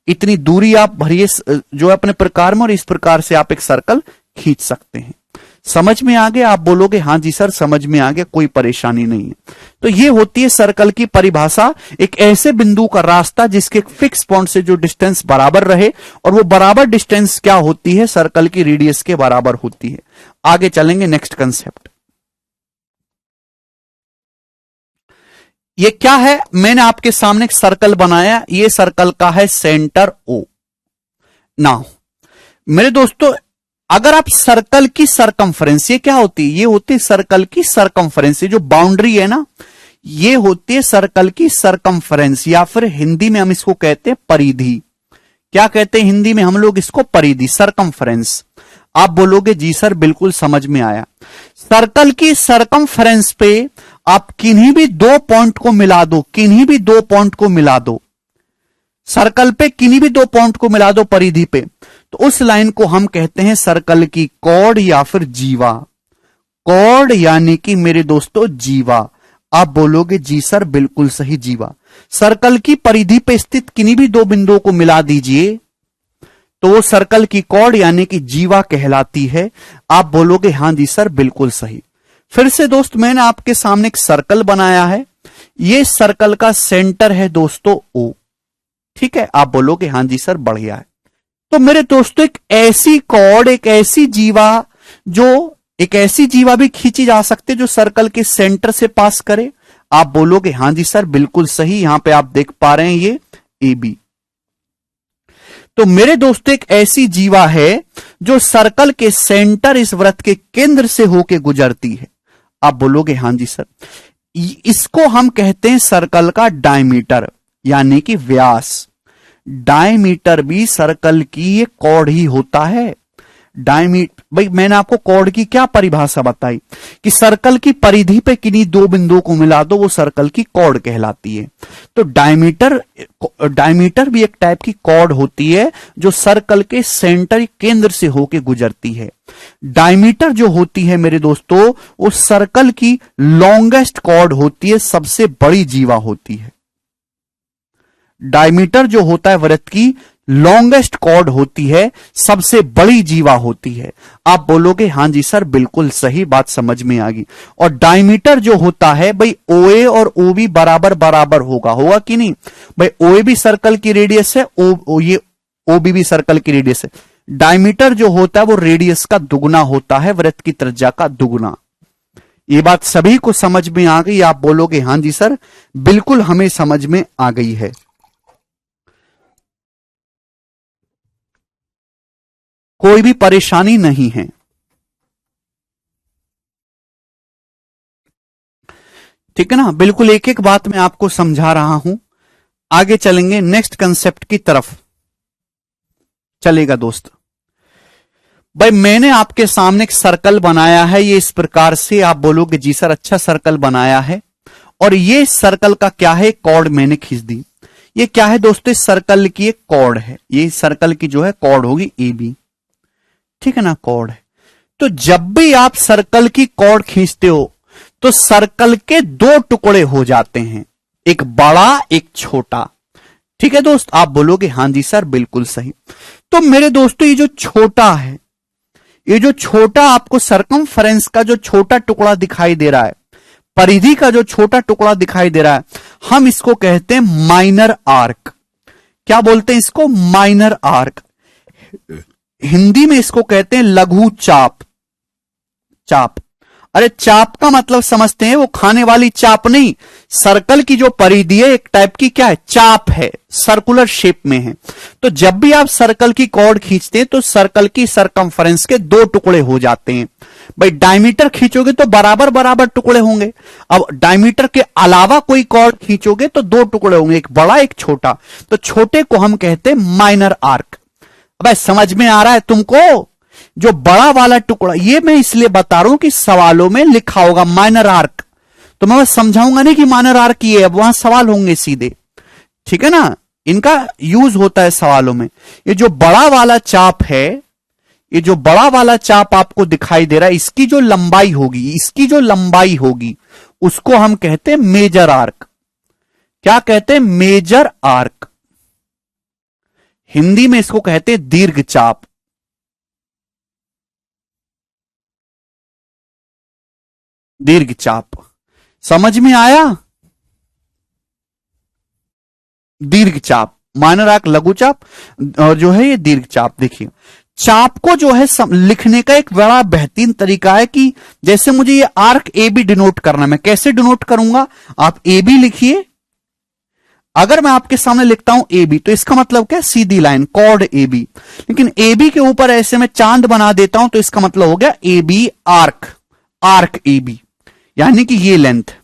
इतनी दूरी आप भरिए जो है अपने प्रकार में, और इस प्रकार से आप एक सर्कल खींच सकते हैं। समझ में आ गया? आप बोलोगे हां जी सर समझ में आ गया, कोई परेशानी नहीं है। तो ये होती है सर्कल की परिभाषा, एक ऐसे बिंदु का रास्ता जिसके फिक्स पॉइंट से जो डिस्टेंस बराबर रहे, और वो बराबर डिस्टेंस क्या होती है? सर्कल की रेडियस के बराबर होती है। आगे चलेंगे नेक्स्ट कंसेप्ट। ये क्या है? मैंने आपके सामने एक सर्कल बनाया, ये सर्कल का है सेंटर O। नाउ मेरे दोस्तों, अगर आप सर्कल की सरकमफ्रेंस, ये क्या होती है? ये होती है सर्कल की सरकमफ्रेंस। ये जो बाउंड्री है ना, ये होती है सर्कल की सरकमफ्रेंस, या फिर हिंदी में हम इसको कहते हैं परिधि। क्या कहते हैं हिंदी में हम लोग इसको? परिधि, सरकमफ्रेंस। आप बोलोगे जी सर बिल्कुल समझ में आया। सर्कल की सरकमफ्रेंस पे आप किन्हीं भी 2 पॉइंट को मिला दो, किन्हीं भी 2 पॉइंट को मिला दो, सर्कल पे किन्हीं भी 2 पॉइंट को मिला दो परिधि पे, तो उस लाइन को हम कहते हैं सर्कल की कॉर्ड या फिर जीवा। कॉर्ड यानी कि मेरे दोस्तों जीवा। आप बोलोगे जी सर बिल्कुल सही, जीवा। सर्कल की परिधि पे स्थित किन्हीं भी 2 बिंदुओं को मिला दीजिए तो वो सर्कल की कॉर्ड यानी कि जीवा कहलाती है। आप बोलोगे हां जी सर बिल्कुल सही। फिर से दोस्त, मैंने आपके सामने एक सर्कल बनाया है, ये सर्कल का सेंटर है दोस्तों O। ठीक है, आप बोलोगे हां जी सर बढ़िया है। तो मेरे दोस्तों, एक ऐसी कॉर्ड, एक ऐसी जीवा भी खींची जा सकती है जो सर्कल के सेंटर से पास करे। आप बोलोगे हां जी सर बिल्कुल सही। यहां पे आप देख पा रहे हैं ये AB। तो मेरे दोस्तों, एक ऐसी जीवा है जो सर्कल के सेंटर, इस वृत्त के केंद्र से होके गुजरती है। आप बोलोगे हां जी सर। इसको हम कहते हैं सर्कल का डायमीटर यानी कि व्यास। डायमीटर भी सर्कल की एक कॉर्ड ही होता है। भाई मैंने आपको कॉर्ड की क्या परिभाषा बताई कि सर्कल की परिधि पे किन्हीं 2 बिंदुओं को मिला दो, वो सर्कल की कॉर्ड कहलाती है। तो डायमीटर भी एक टाइप की कॉर्ड होती है जो सर्कल के सेंटर, केंद्र से होके गुजरती है। डायमीटर जो होती है मेरे दोस्तों, वो सर्कल की लॉन्गेस्ट कॉर्ड होती है, सबसे बड़ी जीवा होती है। डायमीटर जो होता है वृत्त की लॉन्गेस्ट कॉर्ड होती है, सबसे बड़ी जीवा होती है। आप बोलोगे हां जी सर बिल्कुल सही, बात समझ में आ गई। और डायमीटर जो होता है भाई, OA और OB बराबर होगा कि नहीं? भाई OA भी सर्कल की रेडियस है, ये OB भी सर्कल की रेडियस है। डायमीटर जो होता है वो रेडियस का दुगुना होता है, वृत्त की त्रिज्या का दुगुना। ये बात सभी को समझ में आ गई? आप बोलोगे हां जी सर बिल्कुल हमें समझ में आ गई है। कोई भी परेशानी नहीं है। ठीक है ना? बिल्कुल एक एक बात मैं आपको समझा रहा हूं। आगे चलेंगे नेक्स्ट कंसेप्ट की तरफ। चलेगा दोस्त। भाई मैंने आपके सामने एक सर्कल बनाया है, ये इस प्रकार से। आप बोलोगे जी सर अच्छा सर्कल बनाया है, और ये सर्कल का क्या है? कॉर्ड मैंने खींच दी। ये क्या है दोस्तों? इस सर्कल की एक कॉर्ड है, ये सर्कल की जो है कॉर्ड होगी AB। ठीक है ना? कॉर्ड है। तो जब भी आप सर्कल की कॉर्ड खींचते हो तो सर्कल के 2 टुकड़े हो जाते हैं, एक बड़ा एक छोटा। ठीक है दोस्त? आप बोलोगे हां जी सर बिल्कुल सही। तो मेरे दोस्तों, ये जो छोटा है, ये जो छोटा आपको सरकमफ्रेंस का जो छोटा टुकड़ा दिखाई दे रहा है, परिधि का जो छोटा टुकड़ा दिखाई दे रहा है, हम इसको कहते हैं माइनर आर्क। क्या बोलते हैं इसको? Minor arc. हिंदी में इसको कहते हैं लघु चाप। चाप, अरे चाप का मतलब समझते हैं, वो खाने वाली चाप नहीं, सर्कल की जो परिधि है एक टाइप की क्या है? चाप है, सर्कुलर शेप में है। तो जब भी आप सर्कल की कॉर्ड खींचते हैं तो सर्कल की सरकमफ्रेंस के दो टुकड़े हो जाते हैं। भाई डायमीटर खींचोगे तो बराबर बराबर टुकड़े होंगे। अब डायमीटर के अलावा कोई कॉर्ड खींचोगे तो दो टुकड़े होंगे, एक बड़ा एक छोटा। तो छोटे को हम कहते हैं माइनर आर्क। अब समझ में आ रहा है तुमको? जो बड़ा वाला टुकड़ा, ये मैं इसलिए बता रहा हूं कि सवालों में लिखा होगा माइनर आर्क, तो मैं समझाऊंगा नहीं कि माइनर आर्क ये है, अब वहां सवाल होंगे सीधे, ठीक है ना? इनका यूज होता है सवालों में। ये जो बड़ा वाला चाप है, ये जो बड़ा वाला चाप आपको दिखाई दे रहा है, इसकी जो लंबाई होगी, इसकी जो लंबाई होगी, उसको हम कहते हैं मेजर आर्क। क्या कहते हैं? Major arc. हिंदी में इसको कहते हैं दीर्घ चाप। दीर्घ चाप समझ में आया? दीर्घ चाप, माइनर आर्क लघु चाप, और जो है ये दीर्घ चाप। देखिए चाप को जो है लिखने का एक बड़ा बेहतरीन तरीका है कि जैसे मुझे ये आर्क ए बी डिनोट करना है, मैं कैसे डिनोट करूंगा? आप ए बी लिखिए। अगर मैं आपके सामने लिखता हूं ए बी, तो इसका मतलब क्या? सीधी लाइन, कॉर्ड ए बी। लेकिन ए बी के ऊपर ऐसे मैं चांद बना देता हूं तो इसका मतलब हो गया A B arc, arc A B, यानी कि ये लेंथ।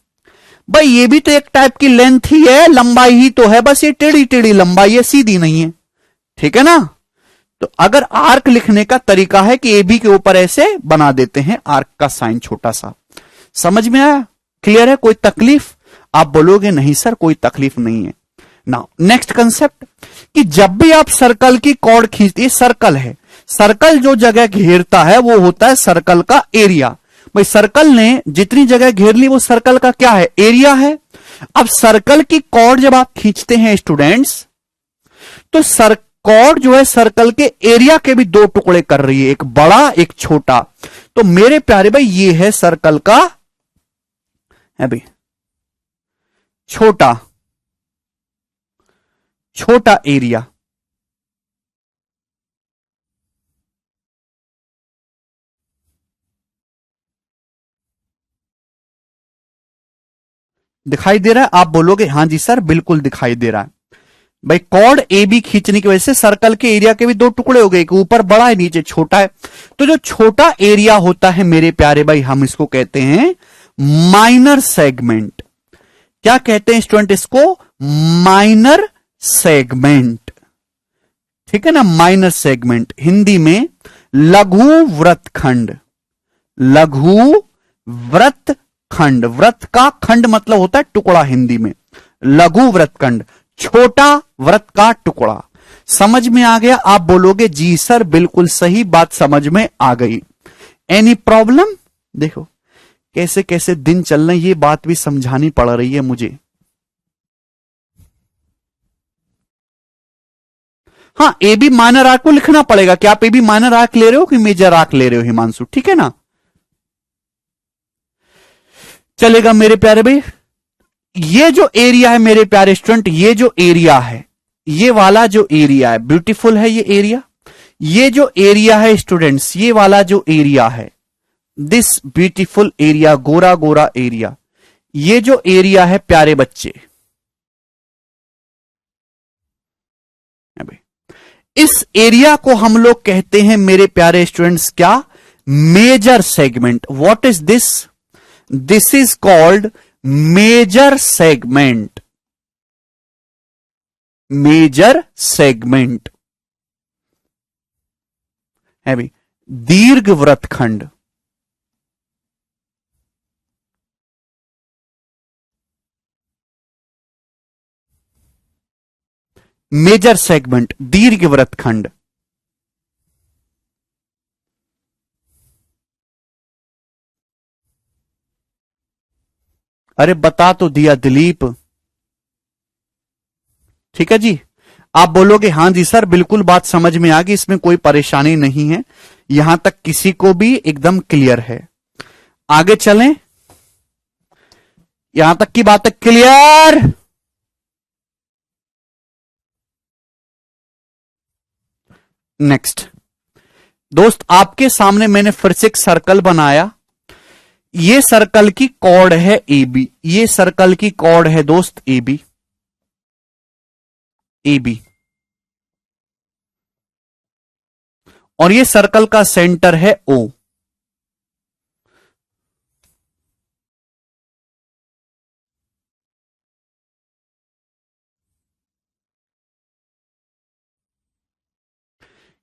भाई ये भी तो एक टाइप की लेंथ ही है, लंबाई ही तो है, बस ये टेढ़ी टेढ़ी लंबाई है, सीधी नहीं है, ठीक है ना? तो अगर आर्क लिखने का तरीका है कि ए बी के ऊपर ऐसे बना देते हैं आर्क का साइन छोटा सा। समझ में आया? क्लियर है? कोई तकलीफ? आप बोलोगे नहीं सर कोई तकलीफ नहीं है। नाउ नेक्स्ट कंसेप्ट, कि जब भी आप सर्कल की कॉर्ड खींचते हैं, सर्कल है, सर्कल जो जगह घेरता है वो होता है सर्कल का एरिया। भाई सर्कल ने जितनी जगह घेर ली वो सर्कल का क्या है? एरिया है। अब सर्कल की कॉर्ड जब आप खींचते हैं स्टूडेंट्स, तो कॉर्ड जो है सर्कल के एरिया के भी दो टुकड़े कर रही है, एक बड़ा एक छोटा। तो मेरे प्यारे भाई ये है सर्कल का है भाई छोटा छोटा एरिया। दिखाई दे रहा है? आप बोलोगे हां जी सर बिल्कुल दिखाई दे रहा है। भाई कॉर्ड ए बी खींचने की वजह से सर्कल के एरिया के भी दो टुकड़े हो गए, एक ऊपर बड़ा है नीचे छोटा है। तो जो छोटा एरिया होता है मेरे प्यारे भाई, हम इसको कहते हैं माइनर सेगमेंट। क्या कहते हैं स्टूडेंट इसको? माइनर सेगमेंट, ठीक है ना? माइनर सेगमेंट, हिंदी में लघु वृत्तखंड। लघु वृत्तखंड, वृत्त का खंड मतलब होता है टुकड़ा हिंदी में, लघु वृत्तखंड, छोटा वृत्त का टुकड़ा। समझ में आ गया? आप बोलोगे जी सर बिल्कुल सही बात समझ में आ गई। Any problem? देखो कैसे कैसे दिन चल रहे, ये बात भी समझानी पड़ रही है मुझे। हाँ ए बी माइनर आर्क को लिखना पड़ेगा। क्या आप ए बी माइनर आर्क ले रहे हो कि मेजर आर्क ले रहे हो हिमांशु? ठीक है ना? चलेगा मेरे प्यारे भाई। ये जो एरिया है मेरे प्यारे स्टूडेंट, ये जो एरिया है, ये वाला जो एरिया है, ब्यूटीफुल है ये एरिया। ये जो एरिया है स्टूडेंट्स, ये वाला जो एरिया है, this beautiful area, Gora Gora area, ये जो एरिया है प्यारे बच्चे, इस एरिया को हम लोग कहते हैं मेरे प्यारे स्टूडेंट्स क्या? Major segment. What is this? This is called major segment. Major segment है भाई दीर्घ वृत्तखंड। मेजर सेगमेंट, दीर्घ वृत्तखंड। अरे बता तो दिया दिलीप, ठीक है जी। आप बोलोगे हां जी सर बिल्कुल बात समझ में आ गई, इसमें कोई परेशानी नहीं है, यहां तक किसी को भी एकदम क्लियर है। आगे चलें। यहां तक की बात है क्लियर? नेक्स्ट दोस्त, आपके सामने मैंने फिर से एक सर्कल बनाया। ये सर्कल की कॉर्ड है ए बी, ये सर्कल की कॉर्ड है दोस्त ए बी, ए बी, और ये सर्कल का सेंटर है ओ।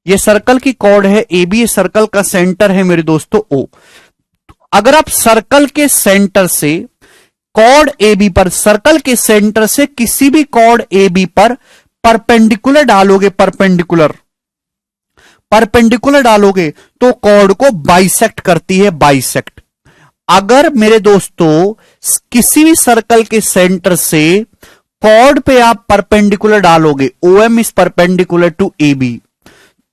ये सर्कल की कॉर्ड है ए बी, ये सर्कल का सेंटर है मेरे दोस्तों ओ। अगर आप सर्कल के सेंटर से कॉर्ड ए बी पर, सर्कल के सेंटर से किसी भी कॉर्ड ए बी पर परपेंडिकुलर डालोगे, परपेंडिकुलर परपेंडिकुलर डालोगे तो कॉर्ड को बाइसेक्ट करती है, बाइसेक्ट। अगर मेरे दोस्तों किसी भी सर्कल के सेंटर से कॉर्ड पे आप परपेंडिकुलर डालोगे, O M is perpendicular to A B,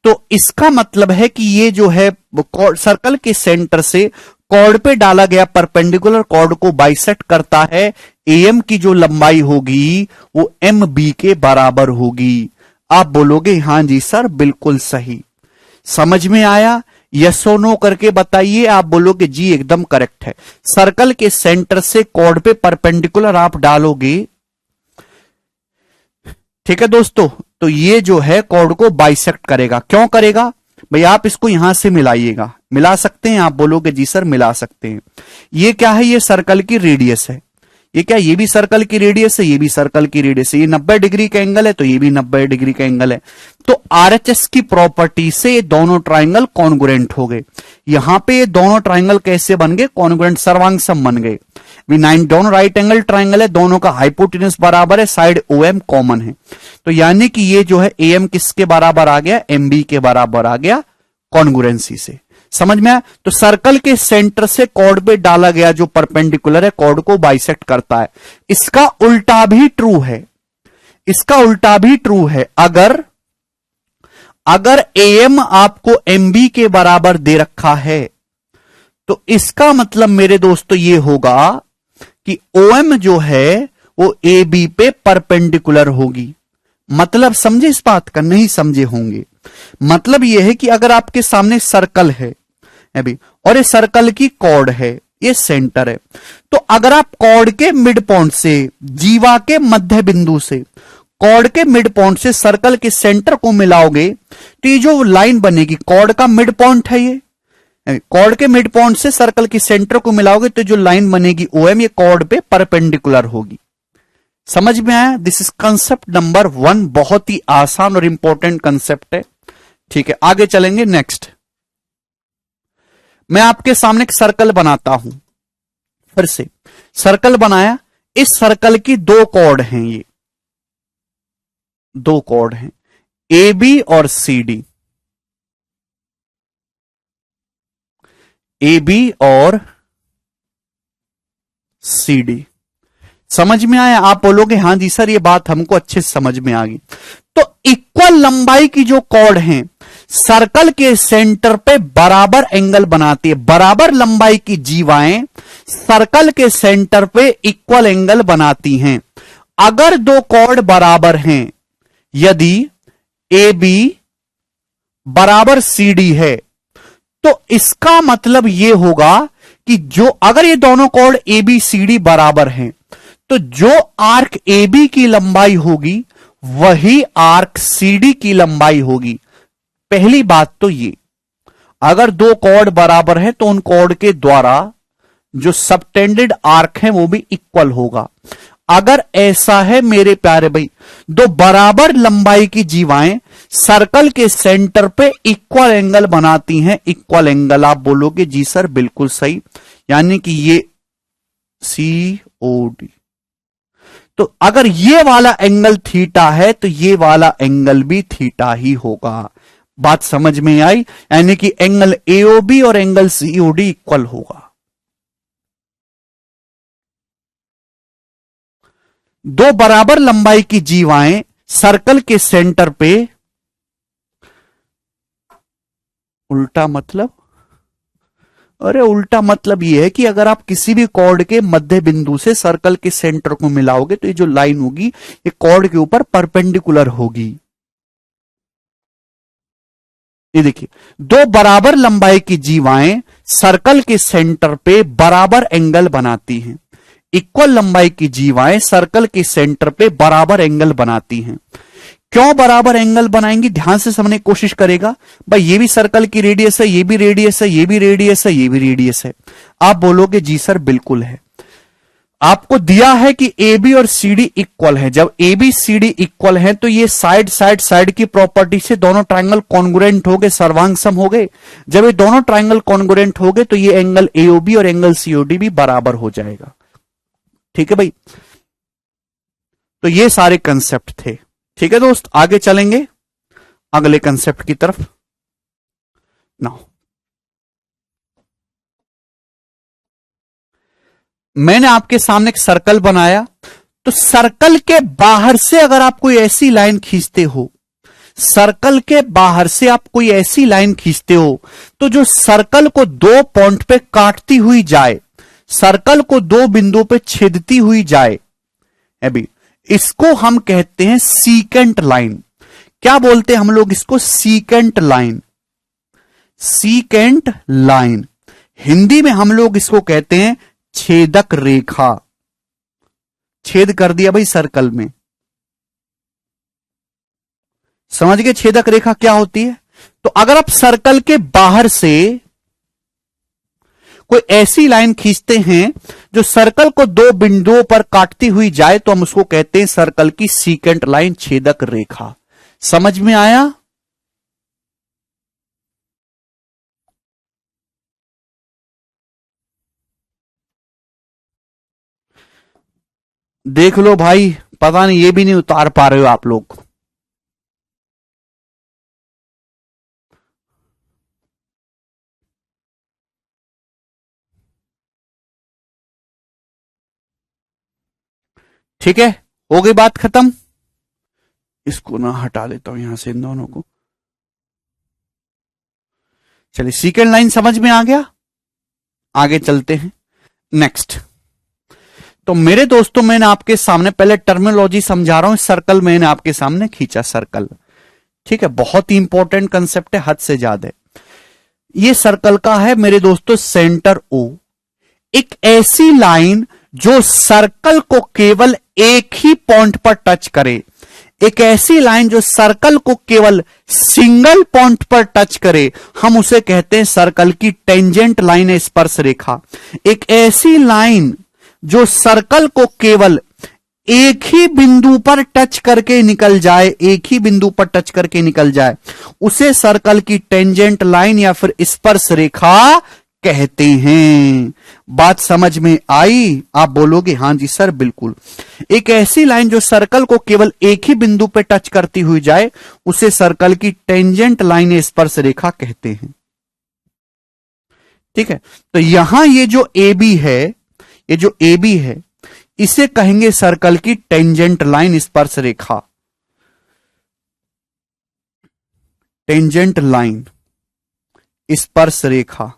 तो इसका मतलब है कि ये जो है सर्कल के सेंटर से कॉर्ड पे डाला गया परपेंडिकुलर कॉर्ड को बाइसेक्ट करता है। एएम की जो लंबाई होगी वो एम बी के बराबर होगी। आप बोलोगे हां जी सर बिल्कुल सही, समझ में आया? यस और नो करके बताइए। आप बोलोगे जी एकदम करेक्ट है। सर्कल के सेंटर से कॉर्ड पे परपेंडिकुलर आप डालोगे, ठीक है दोस्तों, तो ये जो है कॉर्ड को बाइसेक्ट करेगा। क्यों करेगा भाई? आप इसको यहां से मिलाइएगा, मिला सकते हैं? आप बोलोगे जी सर मिला सकते हैं। ये क्या है? ये सर्कल की रेडियस है। ये क्या? ये भी सर्कल की रेडियस है, ये भी सर्कल की रेडियस है। ये 90 डिग्री का एंगल है तो ये भी 90 डिग्री का एंगल है। तो आरएचएस की प्रॉपर्टी से ये दोनों ट्राइंगल कॉन्ग्रुएंट हो गए। यहां पे ये दोनों ट्राइंगल कैसे बन गए? कॉन्ग्रुएंट, सर्वांग सम बन गए। दोनों राइट एंगल ट्राइंगल है, दोनों का हाइपोटेन्यूज बराबर है, साइड ओएम कॉमन है। तो यानी कि ये जो है एएम किसके बराबर आ गया? एमबी के बराबर आ गया कॉन्ग्रुएंसी से। समझ में आया? तो सर्कल के सेंटर से कॉर्ड पे डाला गया जो परपेंडिकुलर है कॉर्ड को बाइसेक्ट करता है। इसका उल्टा भी ट्रू है, इसका उल्टा भी ट्रू है। अगर एएम आपको एमबी के बराबर दे रखा है तो इसका मतलब मेरे दोस्तों ये होगा कि ओएम जो है वो ए बी पे परपेंडिकुलर होगी। मतलब समझे इस बात का? नहीं समझे होंगे। मतलब यह है कि अगर आपके सामने सर्कल है अभी और ये सर्कल की कॉर्ड है, ये सेंटर है, तो अगर आप कॉर्ड के मिड पॉइंट से, जीवा के मध्य बिंदु से, कॉर्ड के मिड पॉइंट से सर्कल के सेंटर को मिलाओगे तो ये जो लाइन बनेगी, कॉर्ड का मिड पॉइंट है, ये कॉर्ड के मिड पॉइंट से सर्कल के सेंटर को मिलाओगे तो जो लाइन बनेगी ओएम, ये कॉर्ड पे परपेंडिकुलर होगी। समझ में आया? This is concept number 1। बहुत ही आसान और इंपॉर्टेंट कंसेप्ट है। ठीक है, आगे चलेंगे। नेक्स्ट, मैं आपके सामने एक सर्कल बनाता हूं। फिर से सर्कल बनाया। इस सर्कल की दो कॉर्ड हैं, ये दो कॉर्ड हैं, ए बी और सी डी, ए बी और सी डी। समझ में आया? आप बोलोगे हां जी सर ये बात हमको अच्छे से समझ में आ गई। तो इक्वल लंबाई की जो कॉर्ड हैं सर्कल के सेंटर पे बराबर एंगल बनाती है। बराबर लंबाई की जीवाएं सर्कल के सेंटर पे इक्वल एंगल बनाती हैं। अगर दो कॉर्ड बराबर हैं, यदि ए बी बराबर सी डी है, तो इसका मतलब यह होगा कि जो अगर ये दोनों chord A B C D बराबर हैं तो जो आर्क ए बी की लंबाई होगी वही आर्क सी डी की लंबाई होगी। पहली बात तो ये, अगर दो कॉर्ड बराबर है तो उन कॉर्ड के द्वारा जो सबटेंडेड आर्क है वो भी इक्वल होगा। अगर ऐसा है मेरे प्यारे भाई, दो बराबर लंबाई की जीवाएं सर्कल के सेंटर पे इक्वल एंगल बनाती हैं, इक्वल एंगल। आप बोलोगे जी सर बिल्कुल सही, यानी कि ये सी ओ डी। तो अगर ये वाला एंगल थीटा है तो ये वाला एंगल भी थीटा ही होगा। बात समझ में आई? यानी कि एंगल एओबी और एंगल सीओडी इक्वल होगा। दो बराबर लंबाई की जीवाएं सर्कल के सेंटर पे, उल्टा मतलब अरे उल्टा मतलब ये है कि अगर आप किसी भी कॉर्ड के मध्य बिंदु से सर्कल के सेंटर को मिलाओगे तो ये जो लाइन होगी ये कॉर्ड के ऊपर परपेंडिकुलर होगी। ये देखिए, दो बराबर लंबाई की जीवाएं सर्कल के सेंटर पे बराबर एंगल बनाती हैं। इक्वल लंबाई की जीवाएं सर्कल के सेंटर पे बराबर एंगल बनाती हैं। क्यों बराबर एंगल बनाएंगी, ध्यान से समझने की कोशिश करेगा। भाई ये भी सर्कल की रेडियस है, ये भी रेडियस है, ये भी रेडियस है, ये भी रेडियस है। आप बोलोगे जी सर बिल्कुल है। आपको दिया है कि ए बी और सी डी इक्वल है। जब A B C D equal है तो ये साइड साइड साइड की प्रॉपर्टी से दोनों ट्रायंगल कॉन्ग्रुएंट हो गए, सर्वांग सम हो गए। जब ये दोनों ट्रायंगल कॉन्ग्रुएंट हो गए तो ये एंगल एओबी और एंगल सीओडी भी बराबर हो जाएगा। ठीक है भाई, तो ये सारे कंसेप्ट थे। ठीक है दोस्त, आगे चलेंगे अगले कंसेप्ट की तरफ। नाउ मैंने आपके सामने एक सर्कल बनाया, तो सर्कल के बाहर से अगर आप कोई ऐसी लाइन खींचते हो, सर्कल के बाहर से आप कोई ऐसी लाइन खींचते हो तो जो सर्कल को दो पॉइंट पे काटती हुई जाए, सर्कल को दो बिंदुओं पे छेदती हुई जाए, अभी इसको हम कहते हैं सीकेंट लाइन। क्या बोलते हैं हम लोग इसको, secant line. Secant line Hindi में हम लोग इसको कहते हैं छेदक रेखा। छेद कर दिया भाई सर्कल में, समझ गए छेदक रेखा क्या होती है। तो अगर आप सर्कल के बाहर से कोई ऐसी लाइन खींचते हैं जो सर्कल को दो बिंदुओं पर काटती हुई जाए तो हम उसको कहते हैं सर्कल की सीकेंट लाइन, छेदक रेखा। समझ में आया। देख लो भाई, पता नहीं ये भी नहीं उतार पा रहे हो आप लोग। ठीक है, हो गई बात खत्म। इसको ना हटा लेता हूं यहां से, इन दोनों को। चलिए सीकेंट लाइन समझ में आ गया, आगे चलते हैं नेक्स्ट। तो मेरे दोस्तों मैंने आपके सामने पहले टर्मिनोलॉजी समझा रहा हूं। सर्कल मैंने आपके सामने खींचा, सर्कल। ठीक है, बहुत ही इंपॉर्टेंट कंसेप्ट है, हद से ज्यादा है। ये सर्कल का है मेरे दोस्तों सेंटर ओ। एक ऐसी लाइन जो सर्कल को केवल एक ही पॉइंट पर टच करे, एक ऐसी लाइन जो सर्कल को केवल सिंगल पॉइंट पर टच करे, हम उसे कहते हैं सर्कल की टेंजेंट लाइन है, स्पर्श रेखा। एक ऐसी लाइन जो सर्कल को केवल एक ही बिंदु पर टच करके निकल जाए, एक ही बिंदु पर टच करके निकल जाए, उसे सर्कल की टेंजेंट लाइन या फिर स्पर्श रेखा कहते हैं। बात समझ में आई। आप बोलोगे हां जी सर बिल्कुल। एक ऐसी लाइन जो सर्कल को केवल एक ही बिंदु पर टच करती हुई जाए, उसे सर्कल की टेंजेंट लाइन या स्पर्श रेखा कहते हैं। ठीक है, तो यहां ये जो ए बी है, ये जो ए बी है, इसे कहेंगे सर्कल की टेंजेंट लाइन, स्पर्श रेखा। टेंजेंट लाइन, स्पर्श रेखा।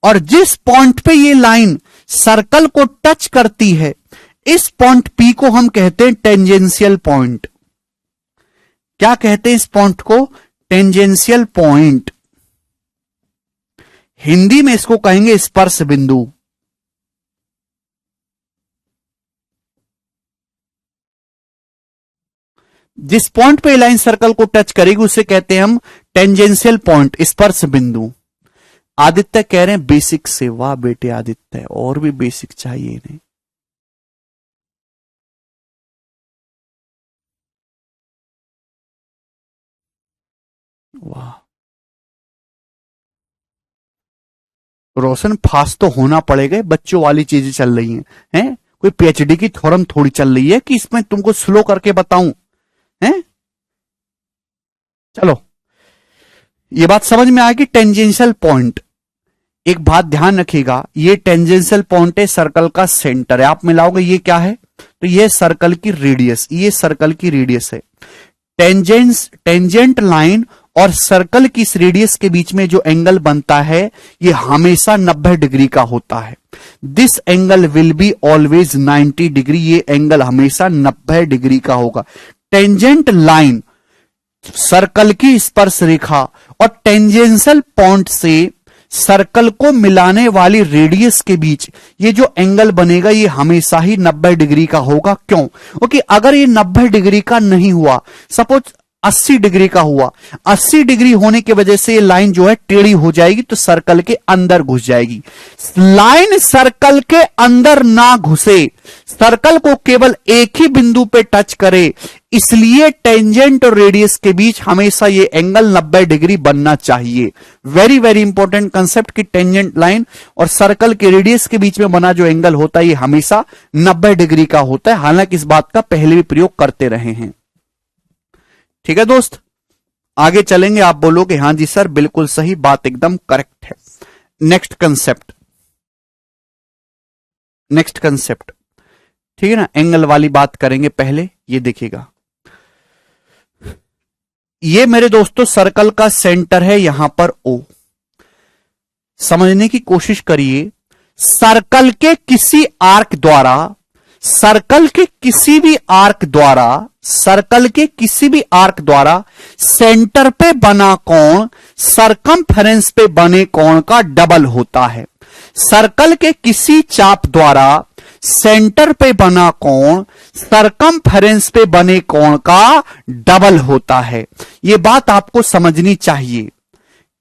और जिस पॉइंट पे ये लाइन सर्कल को टच करती है, इस पॉइंट पी को हम कहते हैं टेंजेंशियल पॉइंट। क्या कहते हैं इस पॉइंट को, टेंजेंशियल पॉइंट। हिंदी में इसको कहेंगे स्पर्श बिंदु। जिस पॉइंट पे लाइन सर्कल को टच करेगी उसे कहते हैं हम टेंजेंशियल पॉइंट, स्पर्श बिंदु। आदित्य कह रहे हैं बेसिक से। वाह बेटे आदित्य, और भी बेसिक चाहिए इन्हें। वाह, रोशन फास्ट तो होना पड़ेगा, बच्चों वाली चीजें चल रही हैं। कोई पीएचडी की थ्योरम थोड़ी चल रही है कि इसमें तुमको स्लो करके बताऊं। हैं, चलो ये बात समझ में आएगी। टेंजेंशियल पॉइंट, एक बात ध्यान रखिएगा, ये टेंजेंशियल पॉइंट है, सर्कल का सेंटर है। आप मिलाओगे ये क्या है, तो ये सर्कल की रेडियस, ये सर्कल की रेडियस है। टेंजेंट लाइन और सर्कल की इस रेडियस के बीच में जो एंगल बनता है ये हमेशा 90 डिग्री का होता है। This angle will be always 90 degree, ये एंगल हमेशा 90 डिग्री का होगा। टेंजेंट लाइन, सर्कल की स्पर्श रेखा और टेंजेंशियल पॉइंट से सर्कल को मिलाने वाली रेडियस के बीच ये जो एंगल बनेगा ये हमेशा ही 90 डिग्री का होगा। क्यों? क्योंकि अगर ये 90 डिग्री का नहीं हुआ, सपोज 80 डिग्री का हुआ, 80 डिग्री होने की वजह से ये लाइन जो है टेढ़ी हो जाएगी तो सर्कल के अंदर घुस जाएगी। लाइन सर्कल के अंदर ना घुसे, सर्कल को केवल एक ही बिंदु पे टच करे, इसलिए टेंजेंट और रेडियस के बीच हमेशा ये एंगल 90 डिग्री बनना चाहिए। वेरी वेरी इंपॉर्टेंट कंसेप्ट कि टेंजेंट लाइन और सर्कल के रेडियस के बीच में बना जो एंगल होता है ये हमेशा 90 डिग्री का होता है। हालांकि इस बात का पहले भी प्रयोग करते रहे हैं। ठीक है दोस्त, आगे चलेंगे। आप बोलोगे हां जी सर बिल्कुल सही बात, एकदम करेक्ट है। नेक्स्ट कंसेप्ट, नेक्स्ट कंसेप्ट, ठीक है ना, एंगल वाली बात करेंगे पहले। ये देखिएगा, ये मेरे दोस्तों सर्कल का सेंटर है यहां पर O। समझने की कोशिश करिए, सर्कल के किसी आर्क द्वारा, सर्कल के किसी भी आर्क द्वारा, सर्कल के किसी भी आर्क द्वारा सेंटर पे बना कोण सरकमफेरेंस पे बने कोण का डबल होता है। सर्कल के किसी चाप द्वारा सेंटर पे बना कोण सरकमफेरेंस पे बने कोण का डबल होता है। यह बात आपको समझनी चाहिए।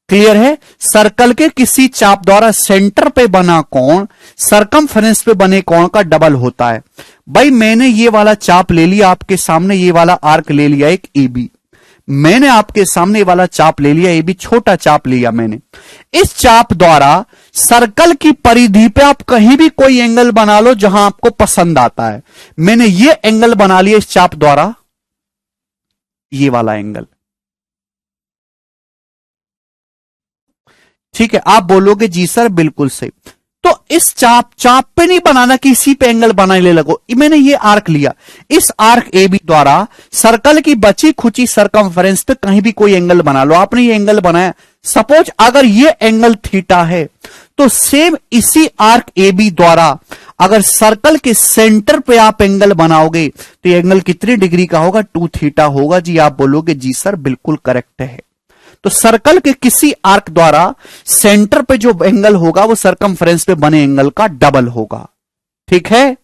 क्लियर है? सर्कल के किसी चाप द्वारा सेंटर पे बना कोण सरकमफेरेंस पे बने कोण का डबल होता है। भाई मैंने ये वाला चाप ले लिया आपके सामने, ये वाला आर्क ले लिया एक AB, मैंने आपके सामने ये वाला चाप ले लिया AB, छोटा चाप लिया मैंने। इस चाप द्वारा सर्कल की परिधि पे आप कहीं भी कोई एंगल बना लो जहां आपको पसंद आता है। मैंने ये एंगल बना लिया इस चाप द्वारा, ये वाला एंगल। ठीक है, आप बोलोगे जी सर बिल्कुल सही। तो इस चाप पे नहीं बनाना कि इसी पे एंगल बना ले लगो। मैंने ये आर्क लिया, इस आर्क AB द्वारा सर्कल की बची खुची सरकमफेरेंस पे कहीं भी कोई एंगल बना लो। आपने ये एंगल बनाया, सपोज अगर ये एंगल थीटा है तो सेम इसी आर्क AB द्वारा अगर सर्कल के सेंटर पे आप एंगल बनाओगे तो ये एंगल कितनी डिग्री का होगा? 2 थीटा होगा। जी आप बोलोगे जी सर बिल्कुल करेक्ट है। तो सर्कल के किसी आर्क द्वारा सेंटर पे जो एंगल होगा वो सरकमफेरेंस पे बने एंगल का डबल होगा। ठीक है?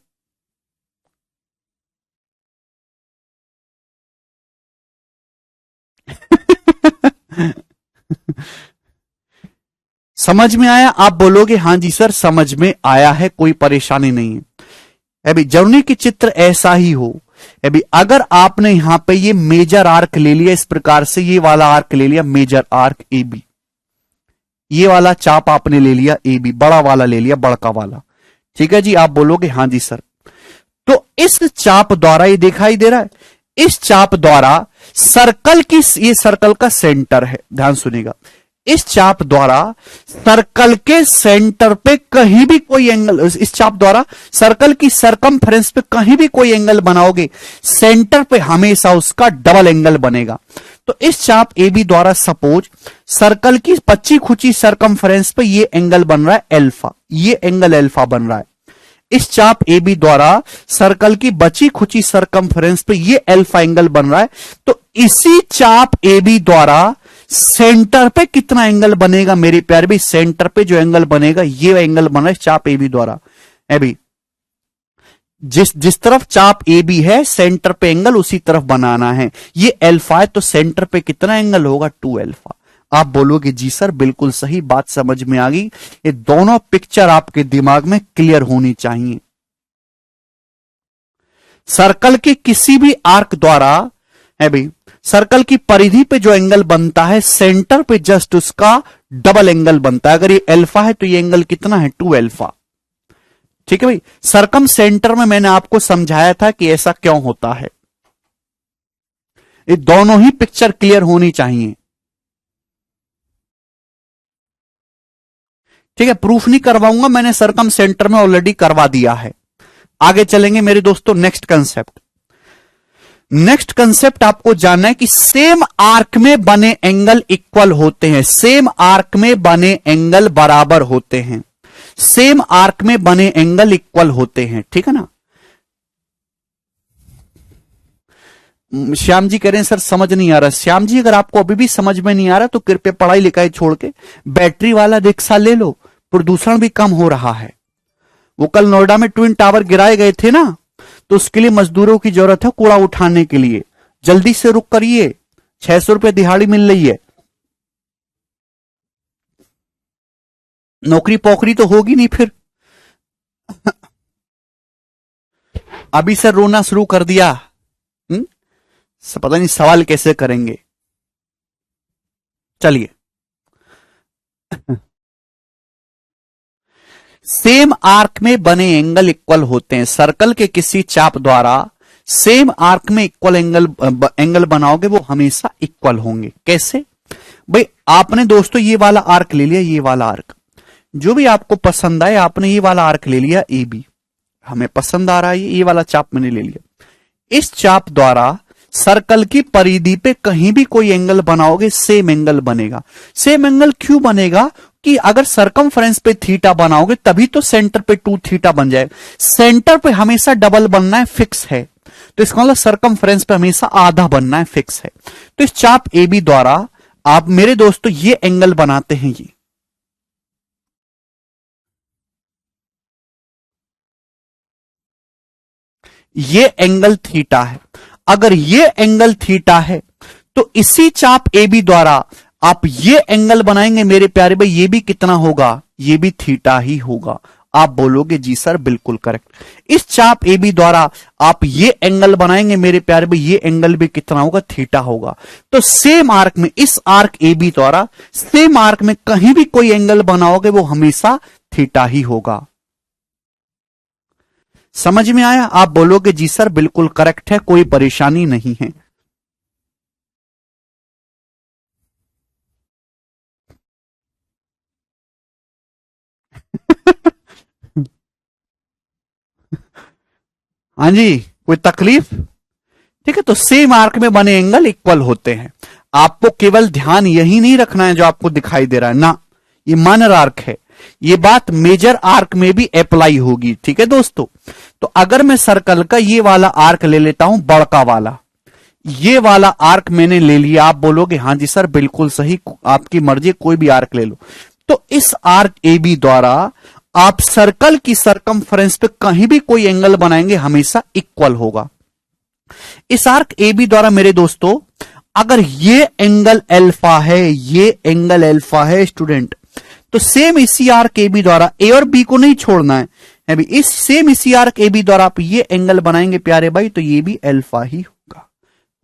समझ में आया? आप बोलोगे हां जी सर समझ में आया है, कोई परेशानी नहीं है। अभी जरूरी कि चित्र ऐसा ही हो। अभी अगर आपने यहां पे ये मेजर आर्क ले लिया इस प्रकार से, ये वाला आर्क ले लिया मेजर आर्क AB, ये वाला चाप आपने ले लिया AB, बड़ा वाला ले लिया, बड़का वाला। ठीक है जी, आप बोलोगे हां जी सर। तो इस चाप द्वारा, ये दिखाई दे रहा है, इस चाप द्वारा सर्कल की, ये सर्कल का सेंटर है, ध्यान सुनिएगा, इस चाप द्वारा सर्कल के सेंटर पे कहीं भी कोई एंगल, इस चाप द्वारा सर्कल की सरकमफेरेंस पे कहीं भी कोई एंगल बनाओगे सेंटर पे हमेशा उसका डबल एंगल बनेगा। तो इस चाप AB द्वारा सपोज सर्कल की पच्ची खुची सरकमफेरेंस पे ये एंगल बन रहा है अल्फा, ये एंगल अल्फा बन रहा है। इस चाप AB द्वारा सर्कल की बची खुची सरकमफेरेंस पे ये अल्फा एंगल बन रहा है। तो इसी चाप AB द्वारा सेंटर पे कितना एंगल बनेगा मेरे प्यारे भी? सेंटर पे जो एंगल बनेगा ये एंगल बन रहा है चाप AB द्वारा। अभी जिस तरफ चाप AB है सेंटर पे एंगल उसी तरफ बनाना है। ये अल्फा है तो सेंटर पे कितना एंगल होगा? 2 अल्फा। आप बोलोगे जी सर बिल्कुल सही, बात समझ में आ गई। ये दोनों पिक्चर आपके दिमाग में क्लियर होनी चाहिए। सर्कल के किसी भी आर्क द्वारा है भाई, सर्कल की परिधि पे जो एंगल बनता है सेंटर पे जस्ट उसका डबल एंगल बनता है। अगर ये अल्फा है तो ये एंगल कितना है? 2 अल्फा। ठीक है भाई, सर्कम सेंटर में मैंने आपको समझाया था कि ऐसा क्यों होता है। ये दोनों ही पिक्चर क्लियर होनी चाहिए। ठीक है, प्रूफ नहीं करवाऊंगा, मैंने सर्कम सेंटर में ऑलरेडी करवा दिया है। आगे चलेंगे मेरे दोस्तों नेक्स्ट कंसेप्ट। नेक्स्ट कंसेप्ट आपको जानना है कि सेम आर्क में बने एंगल इक्वल होते हैं, सेम आर्क में बने एंगल बराबर होते हैं, सेम आर्क में बने एंगल इक्वल होते हैं, ठीक है ना। श्याम जी कह रहे हैं सर समझ नहीं आ रहा। श्याम जी अगर आपको अभी भी समझ में नहीं आ रहा तो कृपया पढ़ाई लिखाई छोड़ के बैटरी वाला रिक्शा ले लो, प्रदूषण भी कम हो रहा है। वो कल नोएडा में ट्विन टावर गिराए गए थे ना, तो उसके लिए मजदूरों की जरूरत है कूड़ा उठाने के लिए, जल्दी से रुक करिए, 600 रुपए दिहाड़ी मिल रही है। नौकरी पोकरी तो होगी नहीं फिर। अभी सर रोना शुरू कर दिया, पता नहीं सवाल कैसे करेंगे। चलिए, सेम आर्क में बने एंगल इक्वल होते हैं। सर्कल के किसी चाप द्वारा सेम आर्क में इक्वल एंगल बनाओगे वो हमेशा इक्वल होंगे। कैसे भाई, आपने दोस्तों ये वाला आर्क ले लिया, ये वाला आर्क जो भी आपको पसंद आए, आपने ये वाला आर्क ले लिया ए बी, हमें पसंद आ रहा है ये वाला चाप मैंने ले लिया। इस चाप द्वारा सर्कल की परिधि पे कहीं भी कोई एंगल बनाओगे सेम एंगल बनेगा। सेम एंगल क्यों बनेगा कि अगर सरकमफ्रेंस पे थीटा बनाओगे तभी तो सेंटर पे 2 थीटा बन जाएगा। सेंटर पे हमेशा डबल बनना है, फिक्स है, तो इसका मतलब सरकमफ्रेंस पे हमेशा आधा बनना है, फिक्स है। तो इस चाप ए बी द्वारा आप मेरे दोस्तों ये एंगल बनाते हैं, ये एंगल थीटा है। अगर ये एंगल थीटा है तो इसी चाप ए बी द्वारा आप ये एंगल बनाएंगे मेरे प्यारे भाई, ये भी कितना होगा, ये भी थीटा ही होगा। आप बोलोगे जी सर बिल्कुल करेक्ट। इस चाप ए बी द्वारा आप ये एंगल बनाएंगे मेरे प्यारे भाई, ये एंगल भी कितना होगा, थीटा होगा। तो सेम आर्क में, इस आर्क ए बी द्वारा सेम आर्क में कहीं भी कोई एंगल बनाओगे वो हमेशा थीटा ही होगा। समझ में आया? आप बोलोगे जी सर बिल्कुल करेक्ट है, कोई परेशानी नहीं है। हाँ जी, कोई तकलीफ? ठीक है, तो सेम आर्क में बने एंगल इक्वल होते हैं। आपको केवल ध्यान यही नहीं रखना है जो आपको दिखाई दे रहा है ना, ये माइनर आर्क है, ये बात मेजर आर्क में भी अप्लाई होगी। ठीक है दोस्तों, तो अगर मैं सर्कल का ये वाला आर्क ले लेता हूं, बड़का वाला, ये वाला आर्क मैंने ले लिया, आप बोलोगे हाँ जी सर बिल्कुल सही, आपकी मर्जी, कोई भी आर्क ले लो। तो इस आर्क ए बी द्वारा आप सर्कल की सरकमफ्रेंस पे कहीं भी कोई एंगल बनाएंगे हमेशा इक्वल होगा। इस आर्क ए बी द्वारा मेरे दोस्तों अगर ये एंगल अल्फा है, ये एंगल अल्फा है स्टूडेंट, तो सेम इसी आर्क ए बी द्वारा ए और बी को नहीं छोड़ना है अभी, इस सेम इसी आर्क ए बी द्वारा आप ये एंगल बनाएंगे प्यारे भाई, तो ये भी अल्फा ही होगा।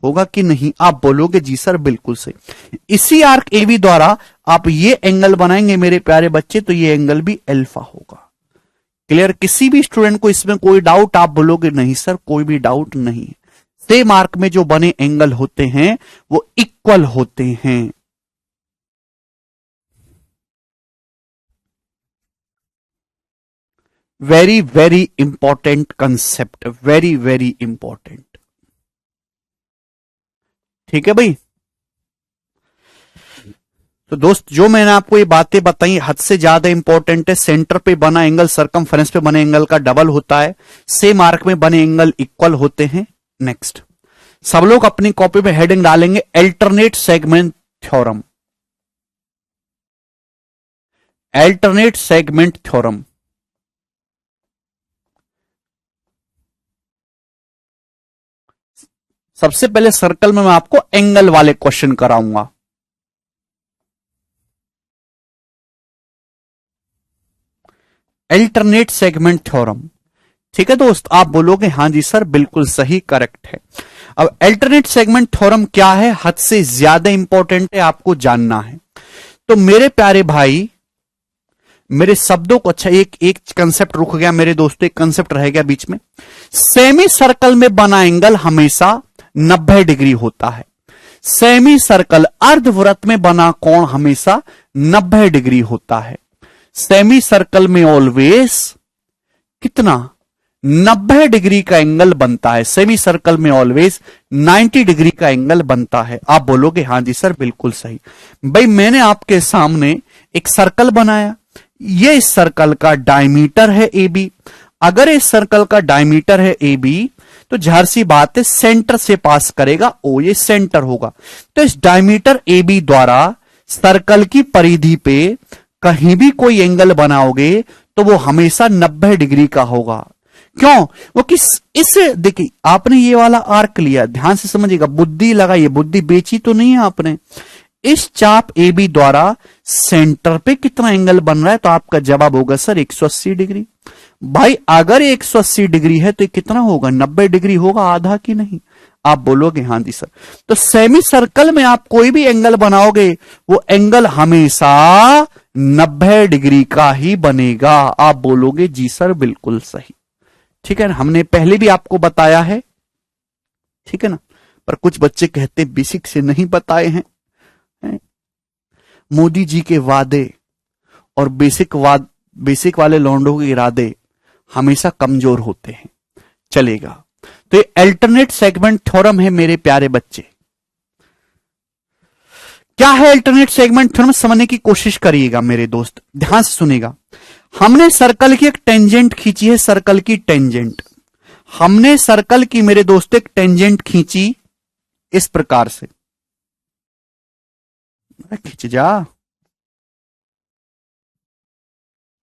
होगा कि नहीं? आप बोलोगे जी सर बिल्कुल सही। इसी आर्क ए बी द्वारा आप ये एंगल बनाएंगे मेरे प्यारे बच्चे, तो ये एंगल भी अल्फा होगा। क्लियर? किसी भी स्टूडेंट को इसमें कोई डाउट? आप बोलोगे नहीं सर कोई भी डाउट नहीं। सेम आर्क में जो बने एंगल होते हैं वो इक्वल होते हैं। Very very important concept, very very important. ठीक है भाई, तो दोस्त जो मैंने आपको ये बातें बताई हद से ज्यादा इंपॉर्टेंट है। सेंटर पे बना एंगल सरकमफ्रेंस पे बने एंगल का डबल होता है, सेम आर्क में बने एंगल इक्वल होते हैं। नेक्स्ट, सब लोग अपनी कॉपी में हेडिंग डालेंगे alternate segment theorem. Alternate segment theorem, सबसे पहले सर्कल में मैं आपको एंगल वाले क्वेश्चन कराऊंगा। अल्टरनेट सेगमेंट थ्योरम, ठीक है दोस्त? आप बोलोगे हां जी सर बिल्कुल सही, करेक्ट है। अब अल्टरनेट सेगमेंट थ्योरम क्या है, हद से ज्यादा इंपॉर्टेंट है, आपको जानना है। तो मेरे प्यारे भाई, मेरे शब्दों को, अच्छा एक कंसेप्ट रुक गया मेरे दोस्तों, एक कंसेप्ट रह गया बीच में। सेमी सर्कल में बना एंगल हमेशा 90 डिग्री होता है। सेमी सर्कल अर्धवृत्त में बना कोण हमेशा 90 डिग्री होता है। सेमी सर्कल में ऑलवेज कितना? 90 डिग्री का एंगल बनता है। सेमी सर्कल में ऑलवेज 90 डिग्री का एंगल बनता है। आप बोलोगे हां जी सर बिल्कुल सही। भाई मैंने आपके सामने एक सर्कल बनाया, ये इस सर्कल का डायमीटर है ए बी। अगर इस सर्कल का डायमीटर है ए बी तो जाहिर सी बात है सेंटर से पास करेगा ओ, ये सेंटर होगा। तो इस डायमीटर ए बी द्वारा सर्कल की परिधि पे कहीं भी कोई एंगल बनाओगे तो वो हमेशा 90 डिग्री का होगा। क्यों? वो किस इस देखिए आपने ये वाला आर्क लिया, ध्यान से समझिएगा, बुद्धि लगाइए, बुद्धि बेची तो नहीं है आपने। इस चाप ए बी द्वारा सेंटर पे कितना एंगल बन रहा है? तो आपका जवाब होगा सर 180 डिग्री। भाई अगर 180 डिग्री है तो कितना होगा? 90 डिग्री होगा, आधा की नहीं। आप बोलोगे हां जी सर। तो सेमी सर्कल में आप कोई भी एंगल बनाओगे वो एंगल हमेशा 90 डिग्री का ही बनेगा। आप बोलोगे जी सर बिल्कुल सही। ठीक है ना, हमने पहले भी आपको बताया है, ठीक है ना, पर कुछ बच्चे कहते बेसिक से नहीं बताए हैं। मोदी जी के वादे और बेसिक वाले लौंडों के इरादे हमेशा कमजोर होते हैं। चलेगा, तो ये अल्टरनेट सेगमेंट थ्योरम है मेरे प्यारे बच्चे। क्या है अल्टरनेट सेगमेंट थ्योरम? समझने की कोशिश करिएगा मेरे दोस्त, ध्यान से सुनेगा। हमने सर्कल की एक टेंजेंट खींची है, सर्कल की टेंजेंट। हमने सर्कल की मेरे दोस्त एक टेंजेंट खींची इस प्रकार से, खींच जा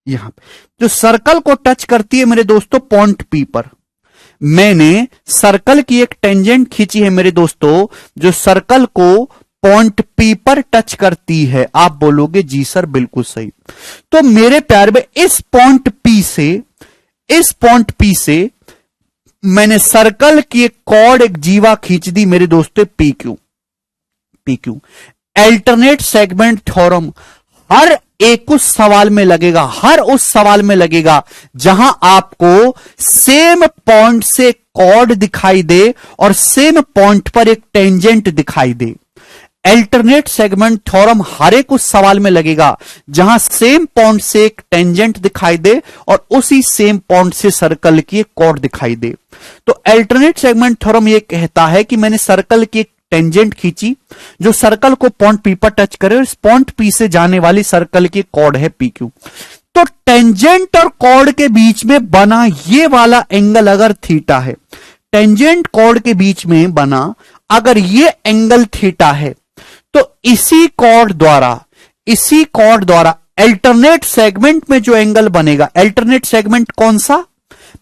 यहां पे, जो सर्कल को टच करती है मेरे दोस्तों पॉइंट पी पर। मैंने सर्कल की एक टेंजेंट खींची है मेरे दोस्तों जो सर्कल को पॉइंट पी पर टच करती है। आप बोलोगे जी सर बिल्कुल सही। तो मेरे प्यारे में इस पॉइंट पी से मैंने सर्कल की एक कॉर्ड, एक जीवा खींच दी मेरे दोस्तों P Q. Alternate segment theorem हर एक उस सवाल में लगेगा, जहां आपको सेम पॉइंट से कॉर्ड दिखाई दे और सेम पॉइंट पर एक टेंजेंट दिखाई दे। अल्टरनेट सेगमेंट थ्योरम हर एक उस सवाल में लगेगा जहां सेम पॉइंट से एक टेंजेंट दिखाई दे और उसी सेम पॉइंट से सर्कल की एक कॉर्ड दिखाई दे। तो अल्टरनेट सेगमेंट थ्योरम यह कहता है कि मैंने सर्कल की एक टेंजेंट खींची जो सर्कल को पॉइंट पी पर टच करे और इस पॉइंट पी से जाने वाली सर्कल की कॉर्ड है पी क्यू। तो टेंजेंट और कॉर्ड के बीच में बना ये वाला एंगल अगर थीटा है, टेंजेंट कॉर्ड के बीच में बना अगर ये एंगल थीटा है, तो इसी कॉर्ड द्वारा अल्टरनेट सेगमेंट में जो एंगल बनेगा, अल्टरनेट सेगमेंट कौन सा?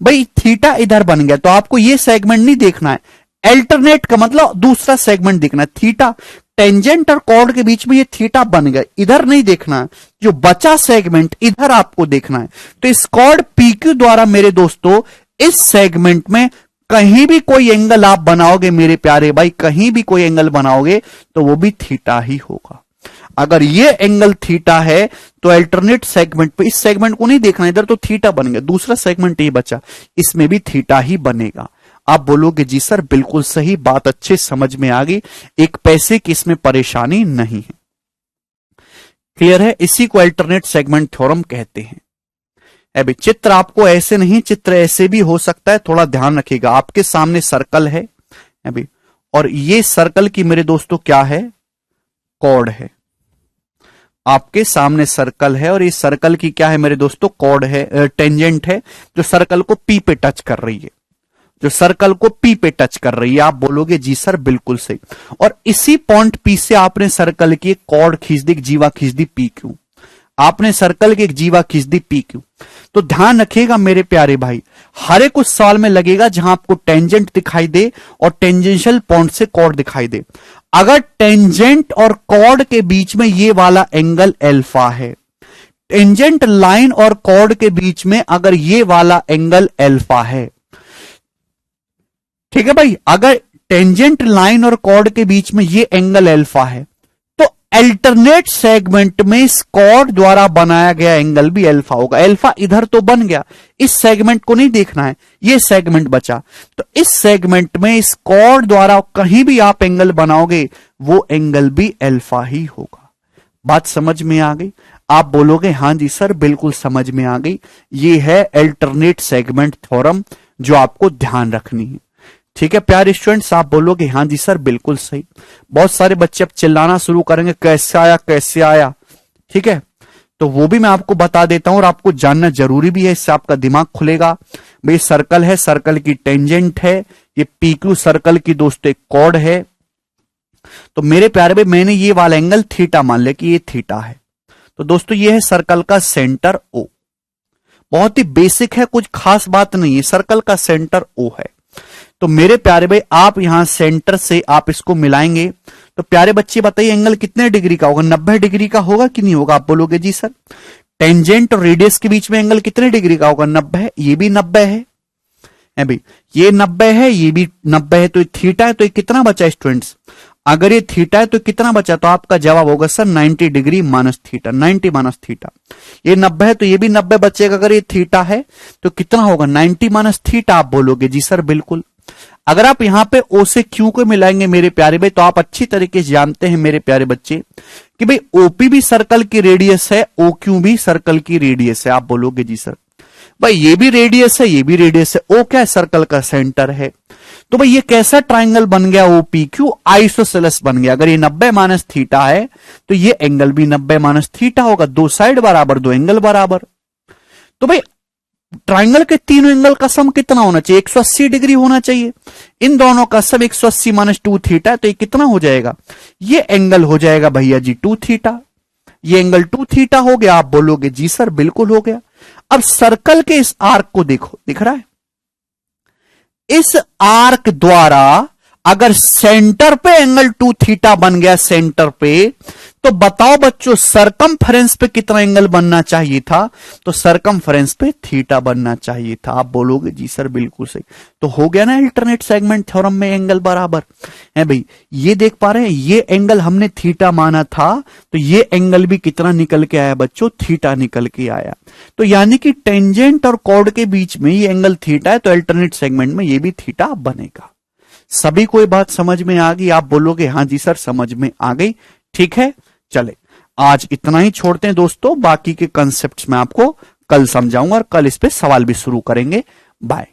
भाई थीटा इधर बन गया तो आपको ये सेगमेंट नहीं देखना है, अल्टरनेट का मतलब दूसरा सेगमेंट देखना है। थीटा टेंजेंट और कॉर्ड के बीच में ये थीटा बन गया, इधर नहीं देखना है, जो बचा सेगमेंट इधर आपको देखना है। तो इस कॉर्ड पीक्यू द्वारा मेरे दोस्तों इस सेगमेंट में कहीं भी कोई एंगल आप बनाओगे मेरे प्यारे भाई, कहीं भी कोई एंगल बनाओगे तो वो भी थीटा ही होगा। अगर ये एंगल थीटा है तो अल्टरनेट सेगमेंट पे, इस सेगमेंट को नहीं देखना, इधर तो थीटा बन गया, दूसरा सेगमेंट ये बचा, इसमें भी थीटा ही बनेगा। आप बोलोगे जी सर बिल्कुल सही, बात अच्छे समझ में आ गई, एक पैसे की इसमें परेशानी नहीं है। क्लियर है? इसी को अल्टरनेट सेगमेंट थ्योरम कहते हैं। अभी चित्र आपको ऐसे नहीं, चित्र ऐसे भी हो सकता है, थोड़ा ध्यान रखिएगा। आपके सामने सर्कल है अभी, और ये सर्कल की मेरे दोस्तों क्या है? कॉर्ड है। आपके सामने सर्कल है और इस सर्कल की क्या है मेरे दोस्तों? कॉर्ड है, टेंजेंट है जो सर्कल को पी पे टच कर रही है, आप बोलोगे जी सर बिल्कुल सही। और इसी पॉइंट पी से आपने सर्कल की एक कॉर्ड खींच दी, जीवा खींच दी पी क्यू, आपने सर्कल की एक जीवा खींच दी पी क्यू। तो ध्यान रखिएगा मेरे प्यारे भाई, हर एक उस सवाल में लगेगा जहां आपको टेंजेंट दिखाई दे और टेंजेंशियल पॉइंट से कॉर्ड दिखाई दे। अगर टेंजेंट और कॉर्ड के बीच में ये वाला एंगल अल्फा है, टेंजेंट लाइन और कॉर्ड के बीच में अगर ये वाला एंगल अल्फा है, ठीक है भाई, अगर टेंजेंट लाइन और कॉर्ड के बीच में ये एंगल अल्फा है तो अल्टरनेट सेगमेंट में इस कॉर्ड द्वारा बनाया गया एंगल भी अल्फा होगा। अल्फा इधर तो बन गया, इस सेगमेंट को नहीं देखना है, ये सेगमेंट बचा, तो इस सेगमेंट में इस कॉर्ड द्वारा कहीं भी आप एंगल बनाओगे वो एंगल भी अल्फा ही होगा। बात समझ में आ गई? आप बोलोगे हां जी सर बिल्कुल समझ में आ गई। ये है अल्टरनेट सेगमेंट थ्योरम जो आपको ध्यान रखनी है। ठीक है प्यारे स्टूडेंट्स, आप बोलोगे हाँ जी सर बिल्कुल सही। बहुत सारे बच्चे अब चिल्लाना शुरू करेंगे कैसे आया कैसे आया। ठीक है, तो वो भी मैं आपको बता देता हूं और आपको जानना जरूरी भी है, इससे आपका दिमाग खुलेगा। भाई सर्कल है, सर्कल की टेंजेंट है, ये PQ सर्कल की दोस्तों एक कॉर्ड है। तो मेरे प्यारे भाई मैंने ये वाला एंगल थीटा मान लिया कि ये थीटा है। तो दोस्तों ये है सर्कल का सेंटर O। बहुत ही बेसिक है, कुछ खास बात नहीं है, सर्कल का सेंटर O है। तो मेरे प्यारे भाई आप यहां सेंटर से आप इसको मिलाएंगे तो प्यारे बच्चे बताइए एंगल कितने डिग्री का होगा? 90 डिग्री का होगा कि नहीं होगा? आप बोलोगे जी सर। टेंजेंट और रेडियस के बीच में एंगल कितने डिग्री का होगा? 90 है। ये भी 90 है भाई, ये 90 है, ये भी 90 है, तो ये थीटा है। तो ये कितना बचा स्टूडेंट्स? अगर ये थीटा है तो कितना बचा? तो आपका जवाब होगा sir 90 degree minus theta, 90 minus theta. ये 90 है तो ये भी 90 बचेगा। अगर ये थीटा है तो कितना होगा? 90 माइनस थीटा। आप बोलोगे जी सर बिल्कुल। अगर आप यहां पे O से Q को मिलाएंगे मेरे प्यारे भाई तो आप अच्छी तरीके से जानते हैं मेरे प्यारे बच्चे कि भाई OP भी सर्कल की रेडियस है, OQ भी सर्कल की रेडियस है। आप बोलोगे जी सर भाई ये भी रेडियस है, ये भी रेडियस है, O क्या है? सर्कल का सेंटर है। तो भाई ये कैसा ट्राइंगल बन गया? OPQ आइसोसेलेस बन गया। अगर ये 90 माइनस थीटा है तो ये एंगल भी 90 माइनस थीटा होगा। दो साइड बराबर, दो एंगल बराबर। तो भाई ट्राइंगल के तीनों एंगल का सम कितना होना चाहिए? 180 डिग्री होना चाहिए। इन दोनों का सम 180 माइनस 2 थीटा, तो ये कितना हो जाएगा? ये एंगल हो जाएगा भैया जी 2 थीटा। ये एंगल 2 थीटा हो गया। आप बोलोगे जी सर बिल्कुल हो गया। अब सर्कल के इस आर्क को देखो, दिख रहा है? इस आर्क द्वारा अगर सेंटर पे एंगल 2 थीटा बन गया सेंटर पे, तो बताओ बच्चों सरकमफेरेंस पे कितना एंगल बनना चाहिए था? तो सरकमफेरेंस पे थीटा बनना चाहिए था। आप बोलोगे जी सर बिल्कुल सही। तो हो गया ना अल्टरनेट सेगमेंट थ्योरम में एंगल बराबर है भाई। ये देख पा रहे हैं, ये एंगल हमने थीटा माना था तो ये एंगल भी कितना निकल के आया बच्चों? थीटा निकल के आया। तो यानी कि टेंजेंट और कॉर्ड के बीच में ये एंगल थीटा है, तो अल्टरनेट सेगमेंट में ये भी थीटा बनेगा। सभी कोई बात समझ में आ गई? आप बोलोगे हाँ जी सर समझ में आ गई। ठीक है, चले आज इतना ही छोड़ते हैं दोस्तों, बाकी के कंसेप्ट्स मैं आपको कल समझाऊंगा और कल इस पे सवाल भी शुरू करेंगे। बाय।